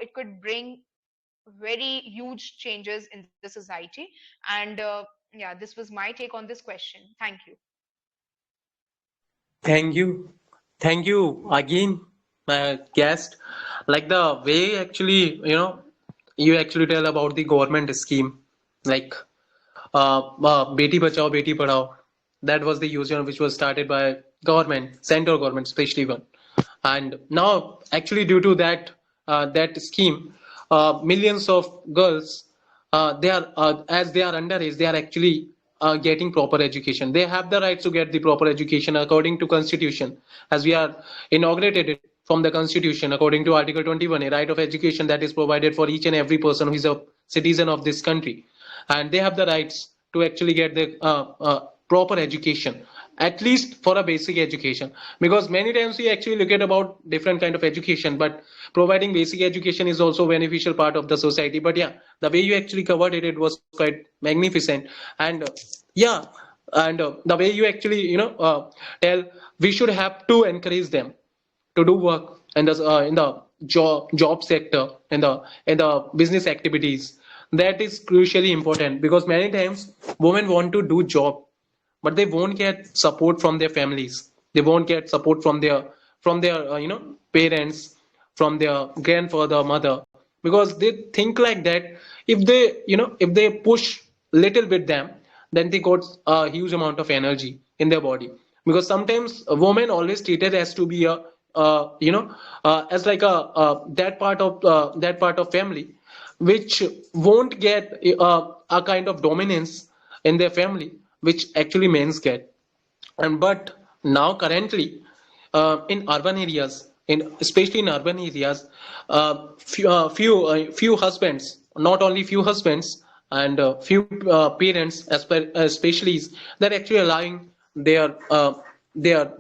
[SPEAKER 2] it could bring very huge changes in the society. And yeah, this was my take on this question. Thank you.
[SPEAKER 1] Thank you. Thank you again, my guest. Like the way actually, you actually tell about the government scheme, like Beti Bachao, Beti Padhao. That was the yoजना which was started by government, central government, especially one. And now, actually, due to that scheme, millions of girls, they are as they are underage, they are actually getting proper education. They have the right to get the proper education according to Constitution, as we are inaugurated it from the Constitution according to Article 21, a right of education that is provided for each and every person who is a citizen of this country, and they have the rights to actually get the proper education, at least for a basic education. Because many times we actually look at about different kind of education, but providing basic education is also beneficial part of the society. But yeah, the way you actually covered it, it was quite magnificent. And yeah, and the way you actually tell, we should have to encourage them to do work in the job sector, in the business activities. That is crucially important, because many times women want to do job, but they won't get support from their families. They won't get support from their parents, from their grandfather, mother, because they think like that. If they push little bit them, then they got a huge amount of energy in their body. Because sometimes a woman always treated as to be a as like that part of family which won't get a kind of dominance in their family which actually men's get. And but now currently, in urban areas, in especially in urban areas, few husbands, not only few husbands, and few parents, especially, they're actually allowing their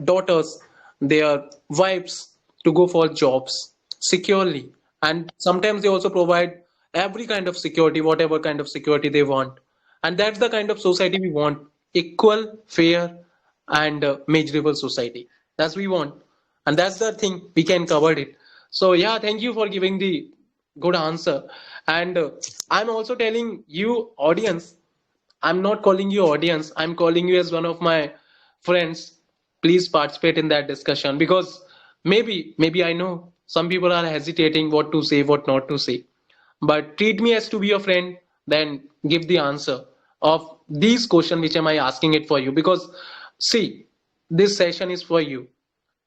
[SPEAKER 1] daughters, their wives, to go for jobs securely. And sometimes they also provide every kind of security, whatever kind of security they want. And that's the kind of society we want: equal, fair, and measurable society. That's we want, and that's the thing we can cover it. So yeah, thank you for giving the good answer. And I'm also telling you, audience, I'm not calling you audience, I'm calling you as one of my friends. Please participate in that discussion, because maybe I know some people are hesitating what to say, what not to say, but treat me as to be your friend, then give the answer of these questions which am I asking it for you. Because see, this session is for you.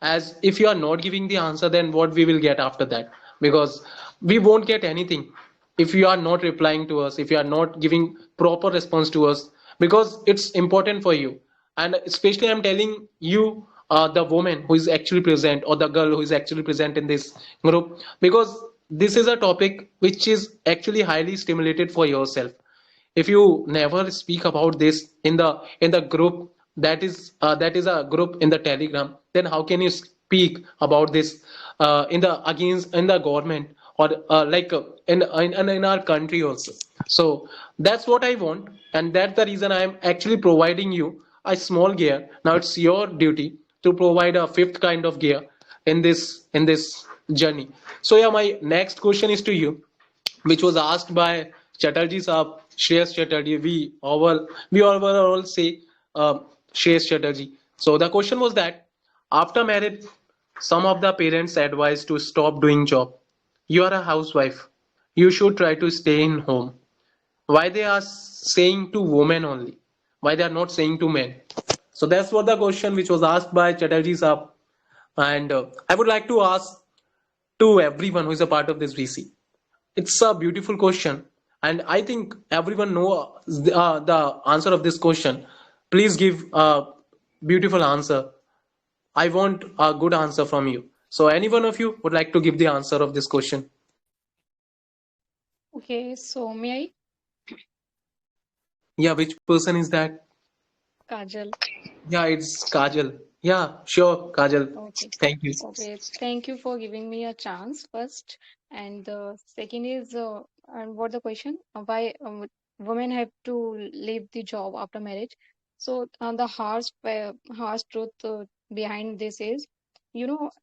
[SPEAKER 1] As if you are not giving the answer, then what we will get after that? Because we won't get anything if you are not replying to us, if you are not giving proper response to us, because it's important for you. And especially I'm telling you, the woman who is actually present, or the girl who is actually present in this group, because this is a topic which is actually highly stimulated for yourself. If you never speak about this in the group, that is a group in the Telegram, then how can you speak about this in the government, or like in our country also? So that's what I want, and that's the reason I am actually providing you a small gear. Now it's your duty to provide a fifth kind of gear in this journey. So yeah, my next question is to you, which was asked by Chatterjee Saab, Shreyas Chatterjee. We all say Shreyas Chatterjee. So the question was that after marriage, some of the parents advise to stop doing job. You are a housewife. You should try to stay in home. Why they are saying to women only? Why they are not saying to men? So that's what the question which was asked by Chatterjee Saab. And I would like to ask to everyone who is a part of this VC. It's a beautiful question, and I think everyone know the answer of this question. Please give a beautiful answer. I want a good answer from you. So, any one of you would like to give the answer of this question?
[SPEAKER 6] Okay, so may I?
[SPEAKER 1] Yeah, which person is that?
[SPEAKER 6] Kajal.
[SPEAKER 1] Yeah, it's Kajal. Yeah, sure, Kajal.
[SPEAKER 6] Okay.
[SPEAKER 1] Thank you.
[SPEAKER 6] Okay. Thank you for giving me a chance first. And the second is, and what the question? Why women have to leave the job after marriage? So the harsh truth behind this is,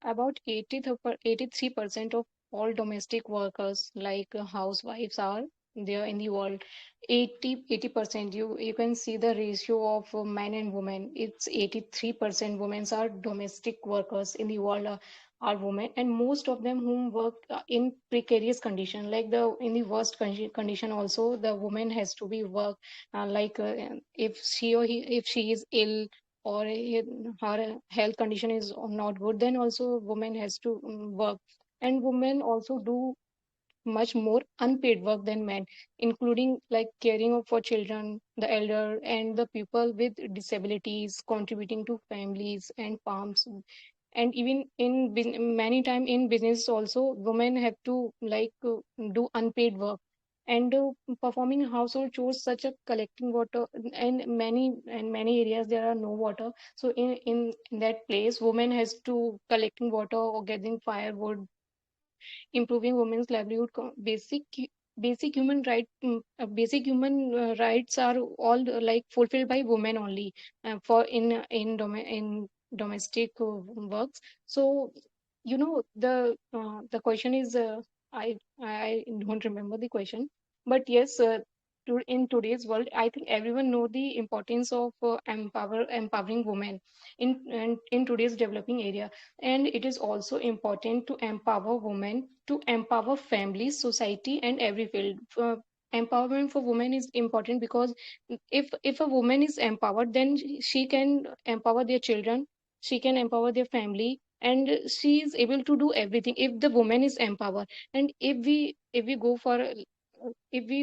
[SPEAKER 6] about 83% of all domestic workers, like housewives, are there in the world. 80%. You can see the ratio of men and women. It's 83% women are domestic workers in the world, are women, and most of them whom work in precarious condition, like the in the worst condition also the woman has to be work, if if she is ill, or her health condition is not good, then also woman has to work. And women also do much more unpaid work than men, including like caring for children, the elder, and the people with disabilities, contributing to families and farms. And even in many time in business also, women have to do unpaid work, and performing household chores such as collecting water. And many areas there are no water, so in that place women has to collecting water or gathering firewood, improving women's livelihood. Basic human basic human rights are all like fulfilled by women only, for in domestic works. So the question is, I don't remember the question, but yes, in today's world I think everyone know the importance of empowering women in today's developing area. And it is also important to empower women, to empower families, society, and every field. Empowerment for women is important because if a woman is empowered, then she can empower their children, she can empower their family, and she is able to do everything if the woman is empowered. And if we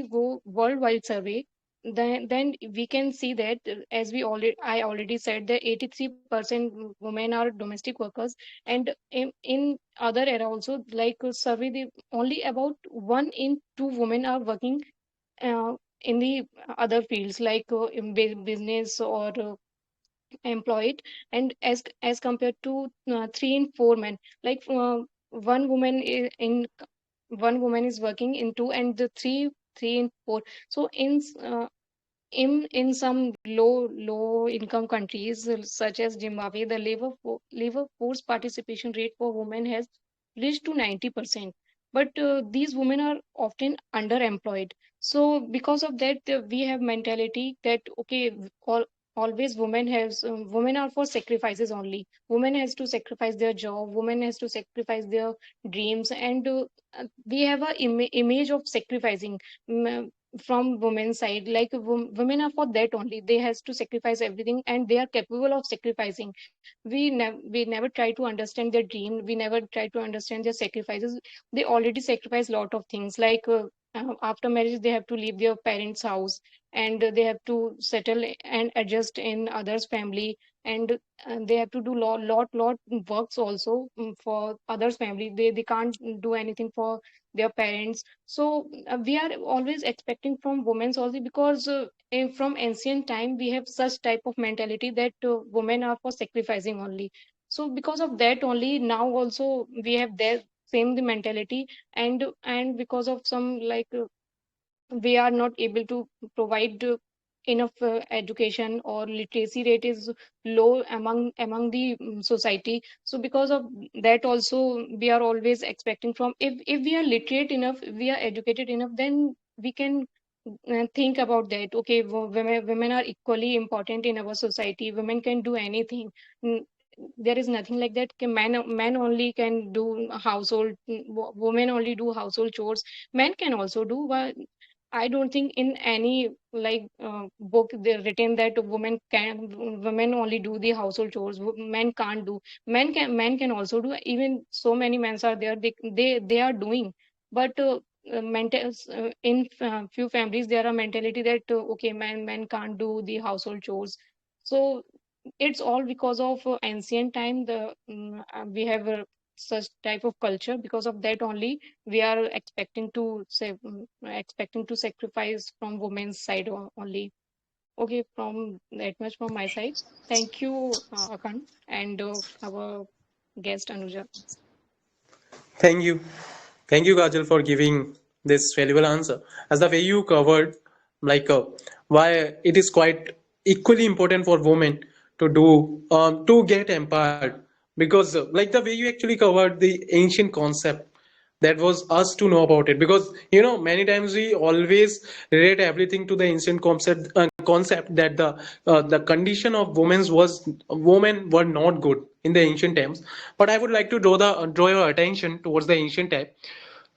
[SPEAKER 6] go worldwide survey, then we can see that, as we already I already said, that 83% women are domestic workers. And in other era also, like survey, only about 1 in 2 women are working uh, in the other fields, like in business or employed. And as compared to 3 in 4 men, like one woman in one woman is working in two, and the three in 4. So in some low income countries, such as Zimbabwe, the labor force participation rate for women has reached to 90%. But these women are often underemployed. So because of that, we have mentality that okay, always women are for sacrifices only. Women has to sacrifice their job. Women has to sacrifice their dreams, and we have a image of sacrificing. From women's side, like women are for that only, they has to sacrifice everything, and they are capable of sacrificing. We never try to understand their dream, we never try to understand their sacrifices. They already sacrifice lot of things, like after marriage they have to leave their parents house, and they have to settle and adjust in others family. And they have to do lot works also, for others family. They can't do anything for their parents. So we are always expecting from women also, because from ancient time we have such type of mentality that women are for sacrificing only. So because of that only, now also we have their same the mentality. And because of some, like we are not able to provide enough education, or literacy rate is low among the society. So because of that also, we are always expecting from, if we are literate enough, we are educated enough, then we can think about that. Okay, women are equally important in our society. Women can do anything. N- there is nothing like that. Men only can do household, women only do household chores. Men can also do, but I don't think in any like book they written that women only do the household chores. Men can't do. Men can also do. Even so many men are there. They are doing, but in few families there are mentality that okay, men can't do the household chores. So it's all because of ancient time. We have such type of culture. Because of that only, we are expecting to sacrifice from women's side only. Okay, from that much from my side. Thank you, Akan, and our guest Anuja.
[SPEAKER 1] Thank you. Thank you, Kajal, for giving this valuable answer. As the way you covered, like why it is quite equally important for women to do to get empowered, because like the way you actually covered the ancient concept, that was us to know about it, because many times we always relate everything to the ancient concept that the condition of women were not good in the ancient times. But I would like to draw your attention towards the ancient time.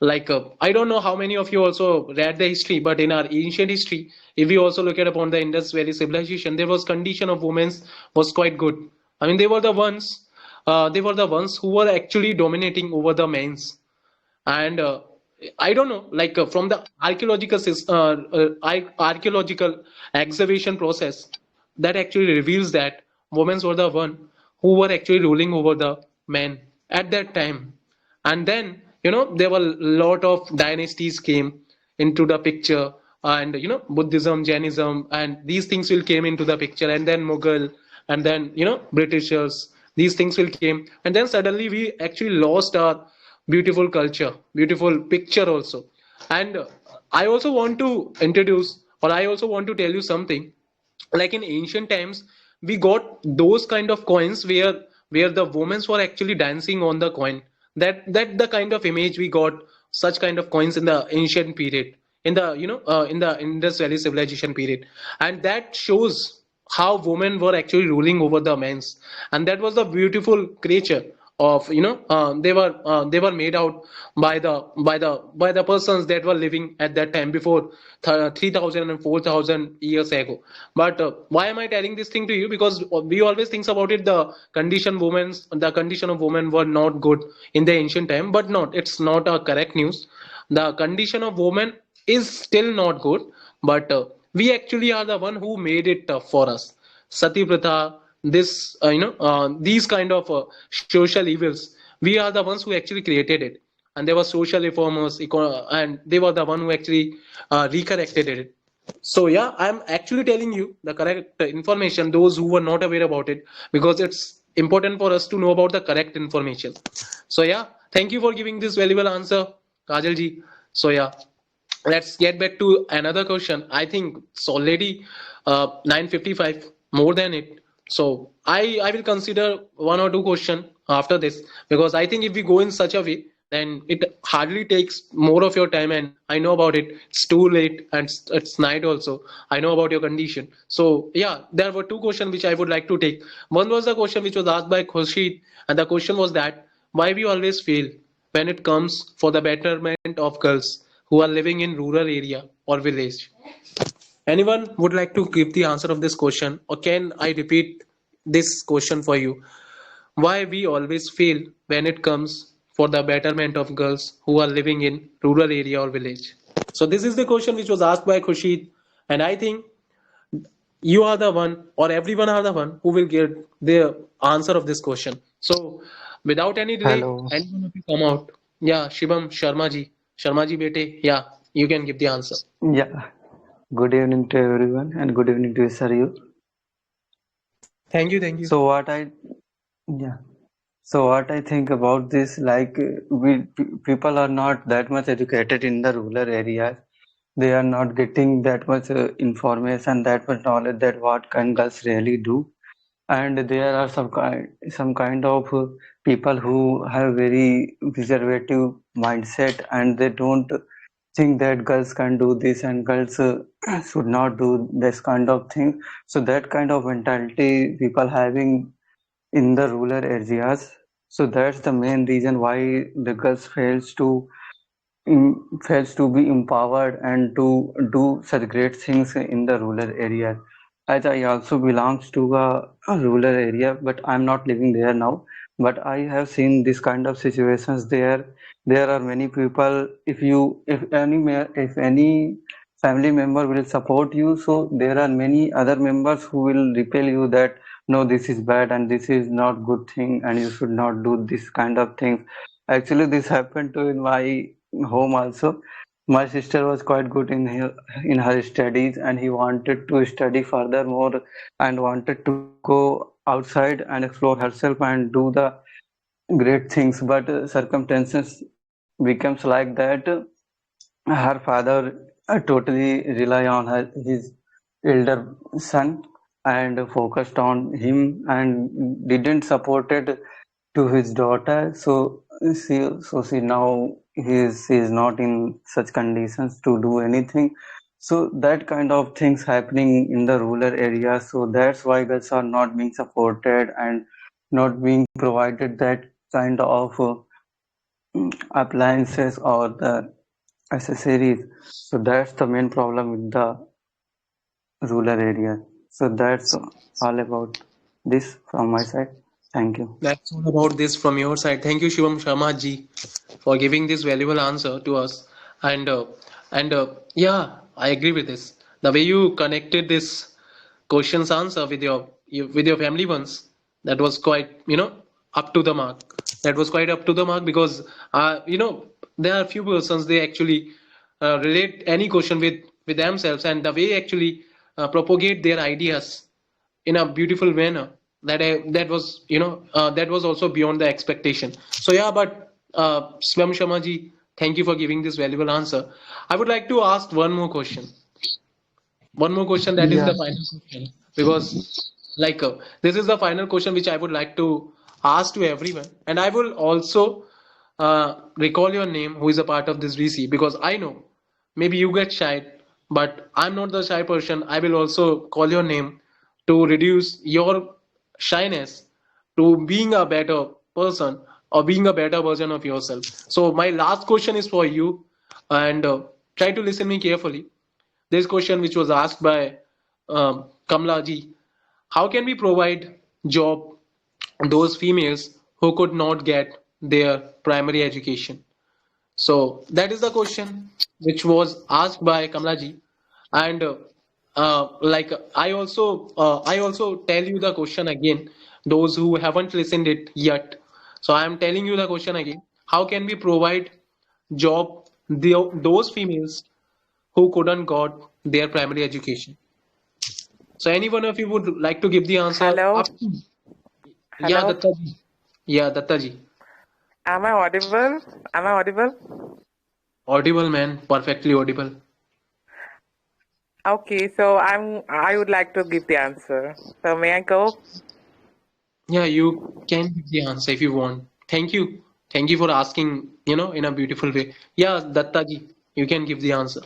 [SPEAKER 1] Like I don't know how many of you also read the history, but in our ancient history, if we also look at upon the Indus Valley civilization, there was condition of women was quite good. I mean, they were the ones who were actually dominating over the men's. And I don't know, like from the archaeological excavation process, that actually reveals that women were the one who were actually ruling over the men at that time. And then there were a lot of dynasties came into the picture, and Buddhism, Jainism, and these things will came into the picture, and then Mughal, and then Britishers, these things will came, and then suddenly we actually lost our beautiful culture, beautiful picture also. And I also want to introduce, or I also want to tell you something. Like in ancient times, we got those kind of coins where the women were actually dancing on the coin. That the kind of image we got, such kind of coins in the ancient period, in the Indus Valley civilization period. And that shows how women were actually ruling over the men's. And that was the beautiful creature of they were made out by the persons that were living at that time before 3000 and 4000 years ago. But why am I telling this thing to you? Because we always think about it, the condition of women were not good in the ancient time, but not, it's not a correct news. The condition of women is still not good, but we actually are the one who made it tough for us. Sati pratha, these kind of social evils, we are the ones who actually created it. And there were social reformers, and they were the one who actually recorrected it. So yeah, I'm actually telling you the correct information, those who were not aware about it, because it's important for us to know about the correct information. So yeah, thank you for giving this valuable answer, Kajal ji. So yeah, let's get back to another question. I think it's already 9:55, more than it. So I will consider one or two question after this, because I think if we go in such a way, then it hardly takes more of your time. And I know about it, it's too late, and it's night also. I know about your condition. So yeah, there were two questions which I would like to take. One was the question which was asked by Khurshid, and the question was that why we always fail when it comes for the betterment of girls who are living in rural area or village. Anyone would like to give the answer of this question, or can I repeat this question for you? Why we always fail when it comes for the betterment of girls who are living in rural area or village? So this is the question which was asked by Khushid, and I think you are the one, or everyone are the one who will get the answer of this question. So without any delay,
[SPEAKER 7] Hello.
[SPEAKER 1] anyone of you come out. Yeah, Shivam Sharma ji bete, yeah, you can give the answer.
[SPEAKER 7] Yeah. Good evening to everyone and good evening to sir you.
[SPEAKER 1] Thank you.
[SPEAKER 7] So what I yeah. So what I think about this, like people are not that much educated in the rural areas, they are not getting that much information, that much knowledge that what can girls really do. And there are some kind of people who have very conservative mindset, and they don't think that girls can do this and girls should not do this kind of thing. So that kind of mentality people having in the rural areas. So that's the main reason why the girls fails to be empowered and to do such great things in the rural area. As I also belongs to a rural area, but I'm not living there now. But I have seen this kind of situations there. There are many people. If any family member will support you, so there are many other members who will repel you that no, this is bad and this is not good thing, and you should not do this kind of things. Actually, this happened to in my home also. My sister was quite good in her studies, and he wanted to study furthermore and wanted to go outside and explore herself and do the great things. But circumstances becomes like that. Her father totally rely on his elder son and focused on him and didn't supported to his daughter. So she now he is not in such conditions to do anything. So that kind of things happening in the rural area. So that's why girls are not being supported and not being provided that kind of appliances or the accessories. So that's the main problem with the rural area. So that's all about this from my side. Thank you.
[SPEAKER 1] That's all about this from your side. Thank you, Shivam Sharma ji, for giving this valuable answer to us. And yeah, I agree with this. The way you connected this question's answer with your family ones, that was quite up to the mark. That was quite up to the mark because there are few persons they actually relate any question with themselves, and the way actually propagate their ideas in a beautiful manner that was that was also beyond the expectation. So yeah, but Swam Sharma ji, thank you for giving this valuable answer. I would like to ask one more question that is the
[SPEAKER 7] Yeah.
[SPEAKER 1] final question, because this is the final question which I would like to ask to everyone, and I will also recall your name who is a part of this VC, because I know maybe you get shy, but I'm not the shy person. I will also call your name to reduce your shyness to being a better person or being a better version of yourself. So my last question is for you, and try to listen me carefully. This question which was asked by Kamla ji: how can we provide job those females who could not get their primary education? So that is the question which was asked by Kamla ji, and I also tell you the question again. Those who haven't listened it yet, so I am telling you the question again. How can we provide job those females who couldn't got their primary education? So any one of you would like to give the answer?
[SPEAKER 8] Hello,
[SPEAKER 1] Up to yeah,
[SPEAKER 8] hello.
[SPEAKER 1] Datta ji. Yeah, Datta ji.
[SPEAKER 8] Am I audible? Am I audible?
[SPEAKER 1] Audible, man. Perfectly audible.
[SPEAKER 8] Okay, so I would like to give the answer. So may I go?
[SPEAKER 1] Yeah, you can give the answer if you want. Thank you. Thank you for asking, in a beautiful way. Yeah, Datta ji, you can give the answer.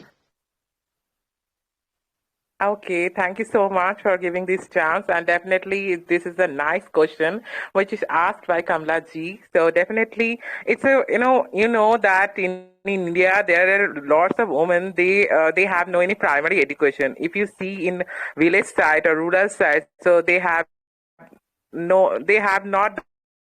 [SPEAKER 8] Okay, thank you so much for giving this chance. And definitely, this is a nice question which is asked by Kamla ji. So definitely, it's a that in India there are lots of women. They have no any primary education. If you see in village side or rural side, so they have not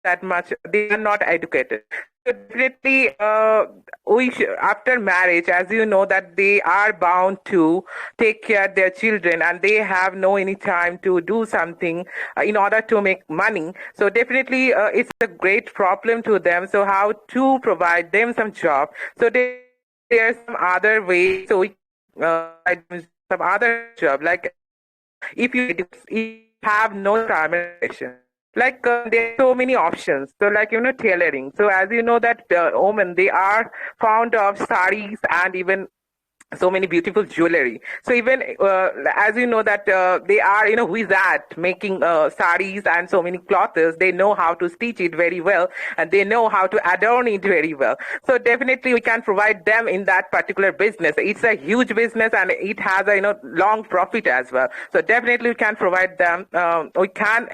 [SPEAKER 8] that much. They are not educated. So definitely, after marriage, as you know, that they are bound to take care of their children, and they have no any time to do something in order to make money. So definitely, it's a great problem to them. So how to provide them some job? So there are some other ways. So we provide them some other job, like if you have no primary education, like there are so many options. So like tailoring. So as you know that women, they are fond of saris and even so many beautiful jewelry. So even as you know that they are who is at making saris and so many clothes. They know how to stitch it very well, and they know how to adorn it very well. So definitely we can provide them in that particular business. It's a huge business and it has a long profit as well. So definitely we can provide them. We can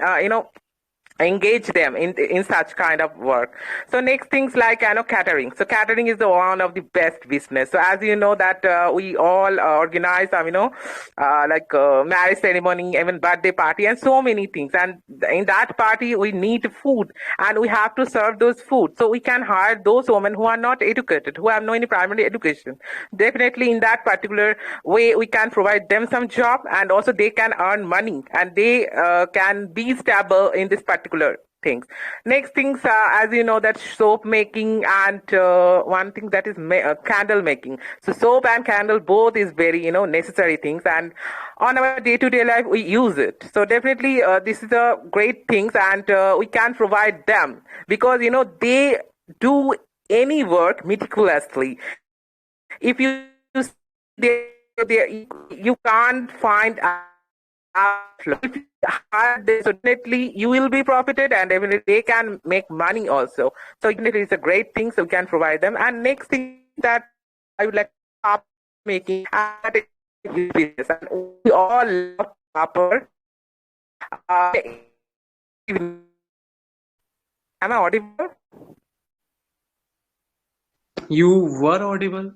[SPEAKER 8] engage them in such kind of work. So next things like catering. So catering is the one of the best business. So as you know that we all organize like marriage ceremony, even birthday party, and so many things. And in that party we need food, and we have to serve those food. So we can hire those women who are not educated, who have no any primary education. Definitely in that particular way we can provide them some job, and also they can earn money, and they can be stable in this particular things. Next things, as you know, that soap making, and one thing that is candle making. So soap and candle both is very necessary things, and on our day-to-day life we use it. So definitely this is a great things, and we can provide them because they do any work meticulously. If you see you can't find if you hire them, so definitely you will be profited, and definitely they can make money also. So definitely it's a great thing, so we can provide them. And next thing that I would like to making, and that is huge business, and we all love paper. Uh, am I audible?
[SPEAKER 1] You were audible,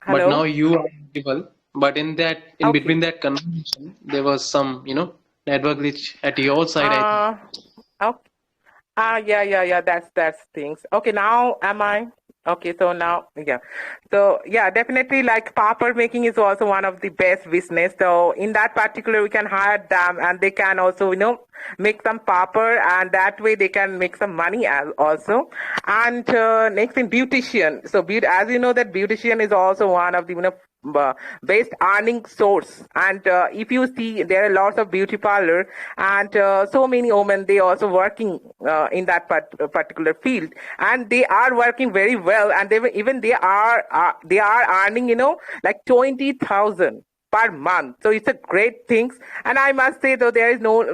[SPEAKER 1] but now
[SPEAKER 8] Hello.
[SPEAKER 1] you are audible. But in between
[SPEAKER 8] Okay.
[SPEAKER 1] that conversation, there was some, network glitch at your side, I think.
[SPEAKER 8] Okay. Yeah. That's things. Okay, now am I? Okay, so now, yeah. So, yeah, definitely like paper making is also one of the best business. So, in that particular, we can hire them, and they can also, make some paper, and that way they can make some money as also. And next thing, beautician. So, as you know, that beautician is also one of the, best earning source. And if you see, there are lots of beauty parlor, and so many women, they also working in that particular field, and they are working very well, and they are earning like 20,000 per month. So it's a great thing. And I must say though, there is no,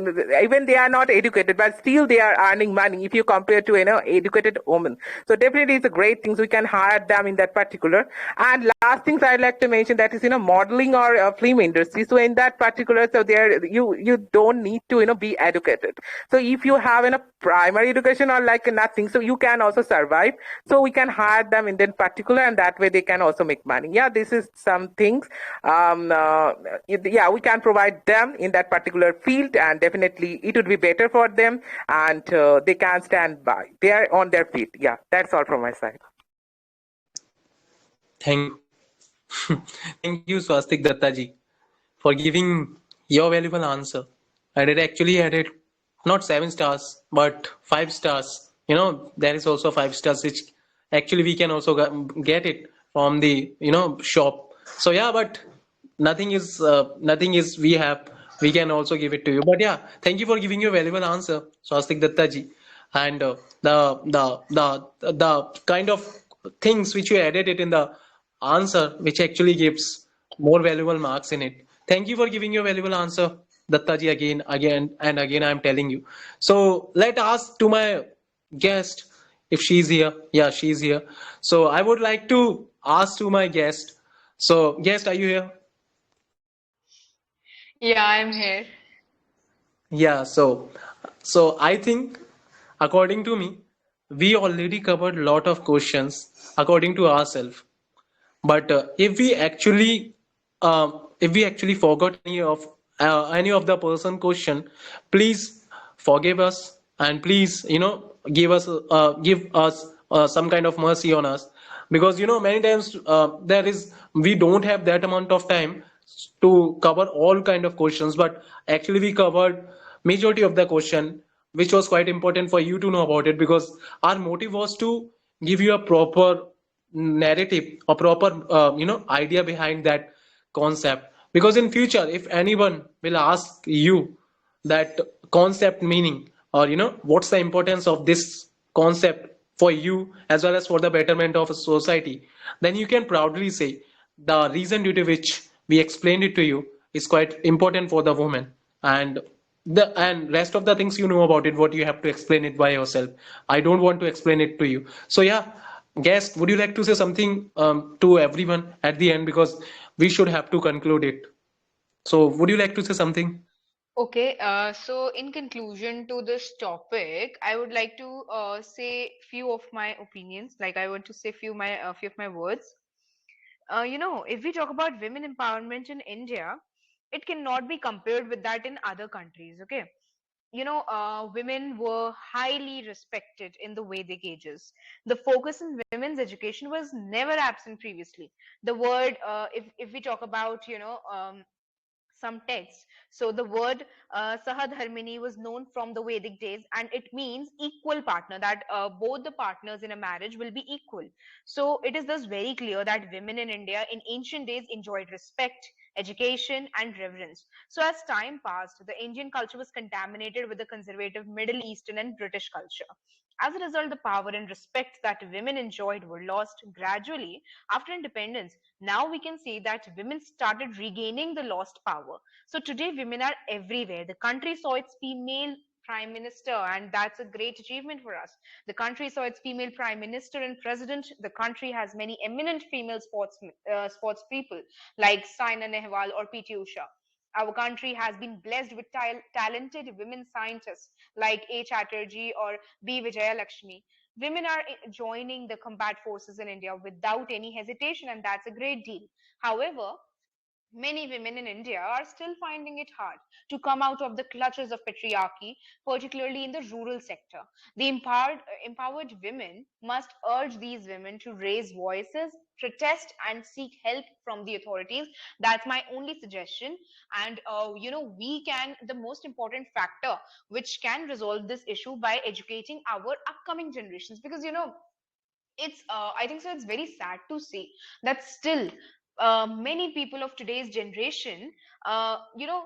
[SPEAKER 8] even they are not educated, but still they are earning money if you compare to educated women. So definitely it's a great thing. So we can hire them in that particular. And last things I'd like to mention, that is modeling or film industry. So in that particular, so there you don't need to be educated. So if you have primary education or like nothing, so you can also survive. So we can hire them in that particular, and that way they can also make money. Yeah, this is some things. Yeah, we can provide them in that particular field, and definitely it would be better for them, and they can stand by. They are on their feet. Yeah, that's all from my side.
[SPEAKER 1] Thank you. Thank you, Swastik Dattaji, for giving your valuable answer. And it actually added not 7 stars, but 5 stars. There is also 5 stars, which actually we can also get it from the shop. So yeah, but nothing is we can also give it to you. But yeah, thank you for giving your valuable answer, Swastik Dattaji, and the kind of things which you added it in the answer, which actually gives more valuable marks in it. Thank you for giving your valuable answer, Dattaji, again and again. I'm telling you. So let ask to my guest if she's here. Yeah, she's here. So I would like to ask to my guest. So guest, are you here?
[SPEAKER 2] Yeah, I'm here.
[SPEAKER 1] Yeah. So I think, according to me, we already covered a lot of questions according to ourselves. But if we actually forgot any of the person question, please forgive us, and please give us some kind of mercy on us, because many times we don't have that amount of time to cover all kind of questions, but actually we covered majority of the question, which was quite important for you to know about it, because our motive was to give you a proper narrative, a proper idea behind that concept. Because in future, if anyone will ask you that concept meaning, or what's the importance of this concept for you as well as for the betterment of a society, then you can proudly say the reason due to which we explained it to you is quite important for the woman, and the and rest of the things you know about it, what you have to explain it by yourself. I don't want to explain it to you. So yeah, guest, would you like to say something to everyone at the end, because we should have to conclude it. So would you like to say something?
[SPEAKER 2] Okay, so in conclusion to this topic, I would like to say few of my opinions. Like I want to say few of my words. If we talk about women empowerment in India, it cannot be compared with that in other countries. Okay, women were highly respected in the Vedic ages. The focus in women's education was never absent previously. The word, if we talk about, some texts. So the word Sahadharmini was known from the Vedic days, and it means equal partner, that both the partners in a marriage will be equal. So it is thus very clear that women in India in ancient days enjoyed respect, education, and reverence. So as time passed, the Indian culture was contaminated with the conservative Middle Eastern and British culture. As a result, the power and respect that women enjoyed were lost gradually after independence. Now we can see that women started regaining the lost power. So today women are everywhere. The country saw its female prime minister, and that's a great achievement for us. The country saw its female prime minister and president. The country has many eminent female sports people like Saina Nehwal or PT Usha. Our country has been blessed with talented women scientists like A. Chatterjee or B. Vijayalakshmi. Women are joining the combat forces in India without any hesitation, and that's a great deal. However, many women in India are still finding it hard to come out of the clutches of patriarchy, particularly in the rural sector. The empowered women must urge these women to raise voices, protest, and seek help from the authorities. That's my only suggestion. And, we can, the most important factor which can resolve this issue by educating our upcoming generations, because, it's I think so it's very sad to see that still many people of today's generation, uh, you know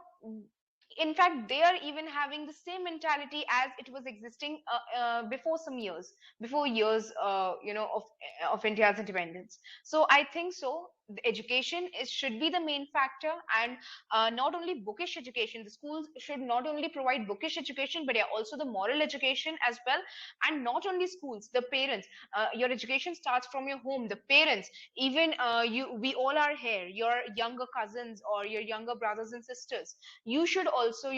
[SPEAKER 2] in fact they are even having the same mentality as it was existing before some years, before years, of India's independence. So I think so the education is should be the main factor, and not only bookish education. The schools should not only provide bookish education, but yeah, also the moral education as well. And not only schools, the parents, your education starts from your home. The parents, even we all are here, your younger cousins or your younger brothers and sisters, you should also,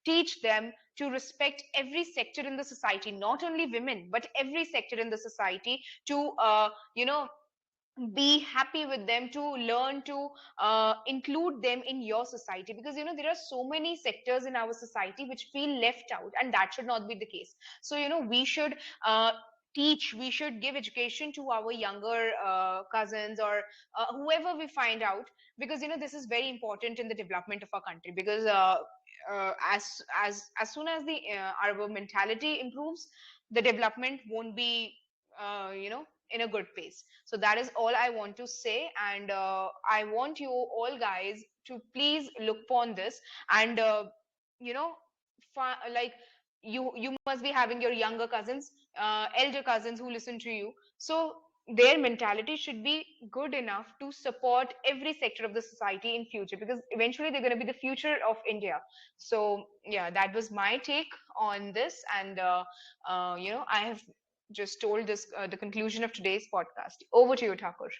[SPEAKER 2] teach them to respect every sector in the society, not only women but every sector in the society, to be happy with them, to learn to include them in your society, because there are so many sectors in our society which feel left out, and that should not be the case. So we should teach, we should give education to our younger cousins or whoever we find out, because this is very important in the development of our country. Because as soon as the our mentality improves, the development won't be in a good pace. So that is all I want to say, and I want you all guys to please look upon this, and you know like you must be having your younger cousins, elder cousins who listen to you. So their mentality should be good enough to support every sector of the society in future, because eventually they're going to be the future of India. So yeah, that was my take on this, and I have just told this the conclusion of today's podcast. Over to you, Thakur.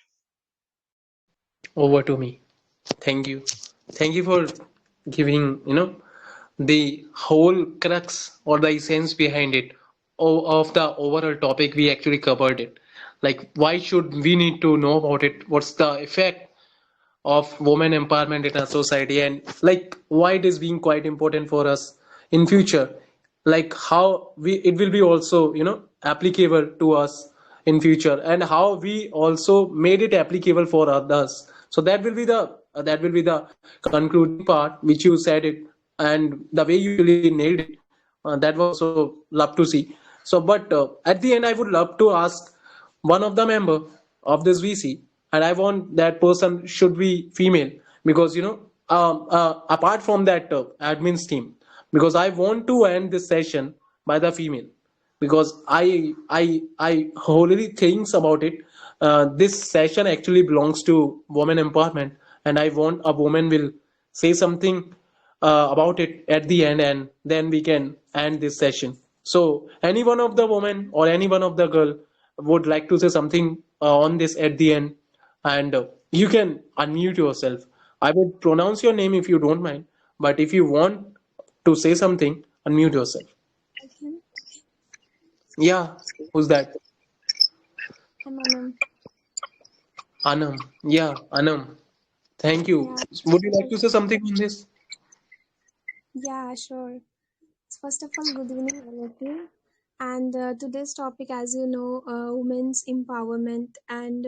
[SPEAKER 1] Over to me. Thank you. Thank you for giving, the whole crux or the essence behind it of the overall topic. We actually covered it. Like, why should we need to know about it? What's the effect of women empowerment in our society, and like why it is being quite important for us in future, like how we it will be also applicable to us in future, and how we also made it applicable for others. So that will be the concluding part which you said it, and the way you really nailed it, that was also love to see. So but at the end I would love to ask one of the member of this VC, and I want that person should be female, because apart from that admin's team, because I want to end this session by the female, because I wholly thinks about it, this session actually belongs to women empowerment, and I want a woman will say something about it at the end, and then we can end this session. So, any one of the women or any one of the girl would like to say something on this at the end, and you can unmute yourself. I would pronounce your name if you don't mind, but if you want to say something, unmute yourself.
[SPEAKER 9] Okay.
[SPEAKER 1] Yeah, who's that?
[SPEAKER 9] I'm Anam.
[SPEAKER 1] Anam. Yeah, Anam. Thank you.
[SPEAKER 9] Yeah,
[SPEAKER 1] Would you like to say
[SPEAKER 9] welcome.
[SPEAKER 1] something on this?
[SPEAKER 9] Yeah, sure. First of all, good evening, all of you. And today's topic, as you know, women's empowerment. And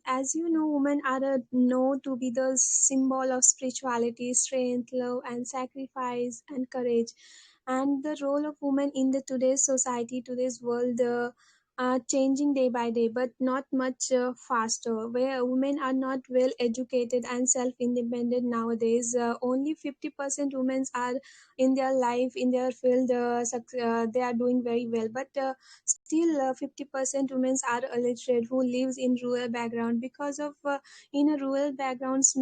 [SPEAKER 9] as you know, women are known to be the symbol of spirituality, strength, love, and sacrifice and courage. And the role of women in the today's society, today's world, changing day by day, but not much faster. Where women are not well educated and self-independent nowadays, only 50% women are in their life, in their field, they are doing very well, but still 50% women are illiterate who lives in rural background because of in a rural backgrounds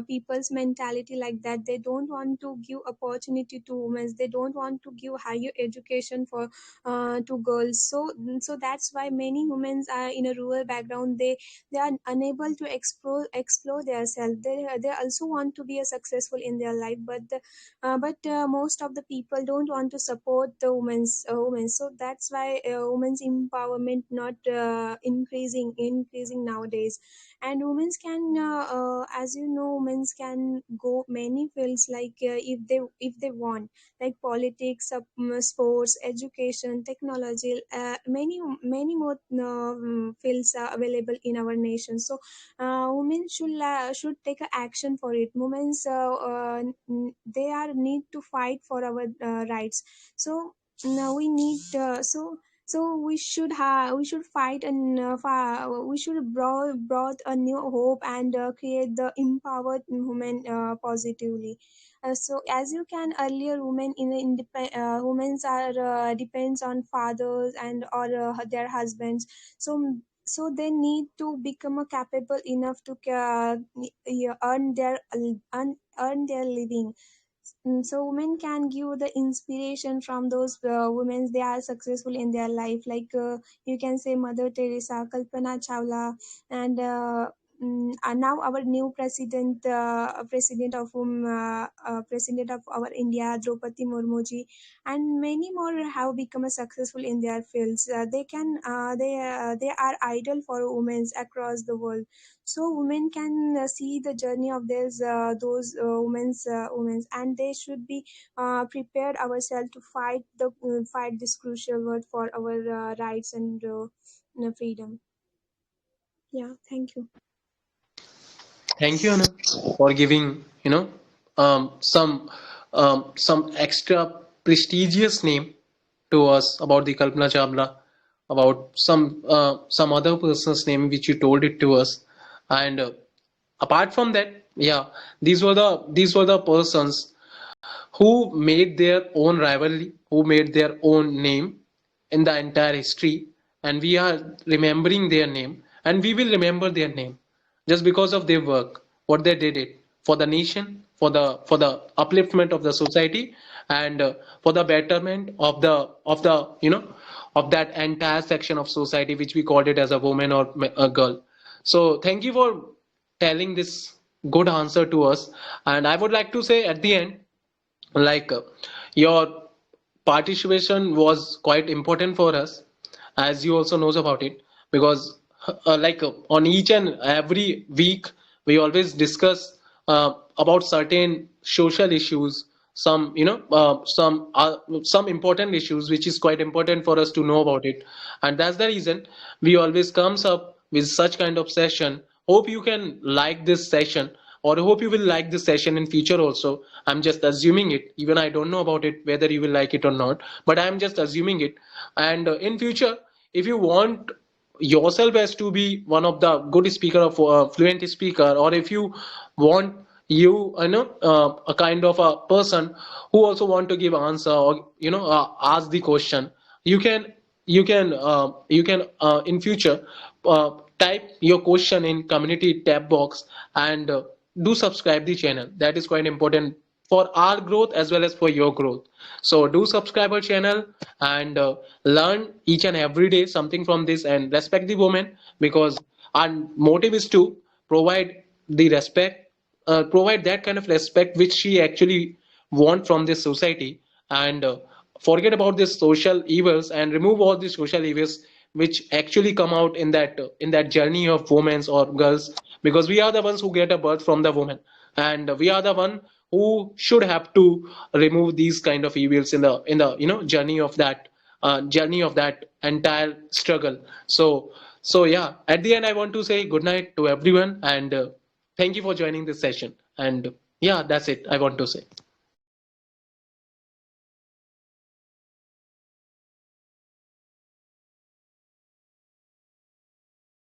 [SPEAKER 9] people's mentality like that. They don't want to give opportunity to women, they don't want to give higher education for to girls. So that's why many women are in a rural background, they are unable to explore themselves. They also want to be a successful in their life, but most of the people don't want to support the women. So that's why women's empowerment not increasing nowadays. And women can as you know, women can go many fields, like if they want, like politics, sports, education, technology, many more fields are available in our nation. So women should take a action for it. Women's they are need to fight for our rights. So now we need so we should fight, and we should brought a new hope and create the empowered women positively. So as you can earlier, women in the women are depends on fathers and or their husbands. So they need to become a capable enough to earn their living. So women can give the inspiration from those women, they are successful in their life, like you can say Mother Teresa, Kalpana Chawla, and now our new president of our India, Draupadi Murmu ji, and many more have become successful in their fields. They are idol for women across the world. So women can see the journey of those women's, and they should be prepared ourselves to fight this crucial word for our rights and freedom. Yeah, thank you.
[SPEAKER 1] Thank you, Anna, for giving, some extra prestigious name to us about the Kalpana Chawla, about some other person's name which you told it to us, and apart from that, yeah, these were the persons who made their own rivalry, who made their own name in the entire history, and we are remembering their name, and we will remember their name just because of their work, what they did it for the nation, for the upliftment of the society, and for the betterment of that entire section of society which we called it as a woman or a girl. So thank you for telling this good answer to us, and I would like to say at the end, like your participation was quite important for us, as you also knows about it, because on each and every week we always discuss about certain social issues, some important issues which is quite important for us to know about it, and that's the reason we always comes up with such kind of session. Hope you can like this session, or hope you will like this session in future also. I'm just assuming it, even I don't know about it whether you will like it or not, but I'm just assuming it. And in future, if you want yourself as to be one of the good speaker of fluent speaker, or if you want a kind of a person who also want to give answer, or ask the question, you can in future type your question in community tab box and do subscribe the channel. That is quite important for our growth as well as for your growth. So do subscribe our channel and learn each and every day something from this and respect the woman, because our motive is to provide the respect, provide that kind of respect which she actually want from this society, and forget about these social evils and remove all the social evils which actually come out in that journey of women or girls, because we are the ones who get a birth from the woman, and we are the one who should have to remove these kind of evils in the journey of that entire struggle. So yeah, at the end I want to say good night to everyone, and thank you for joining this session. And yeah, that's it I want to say.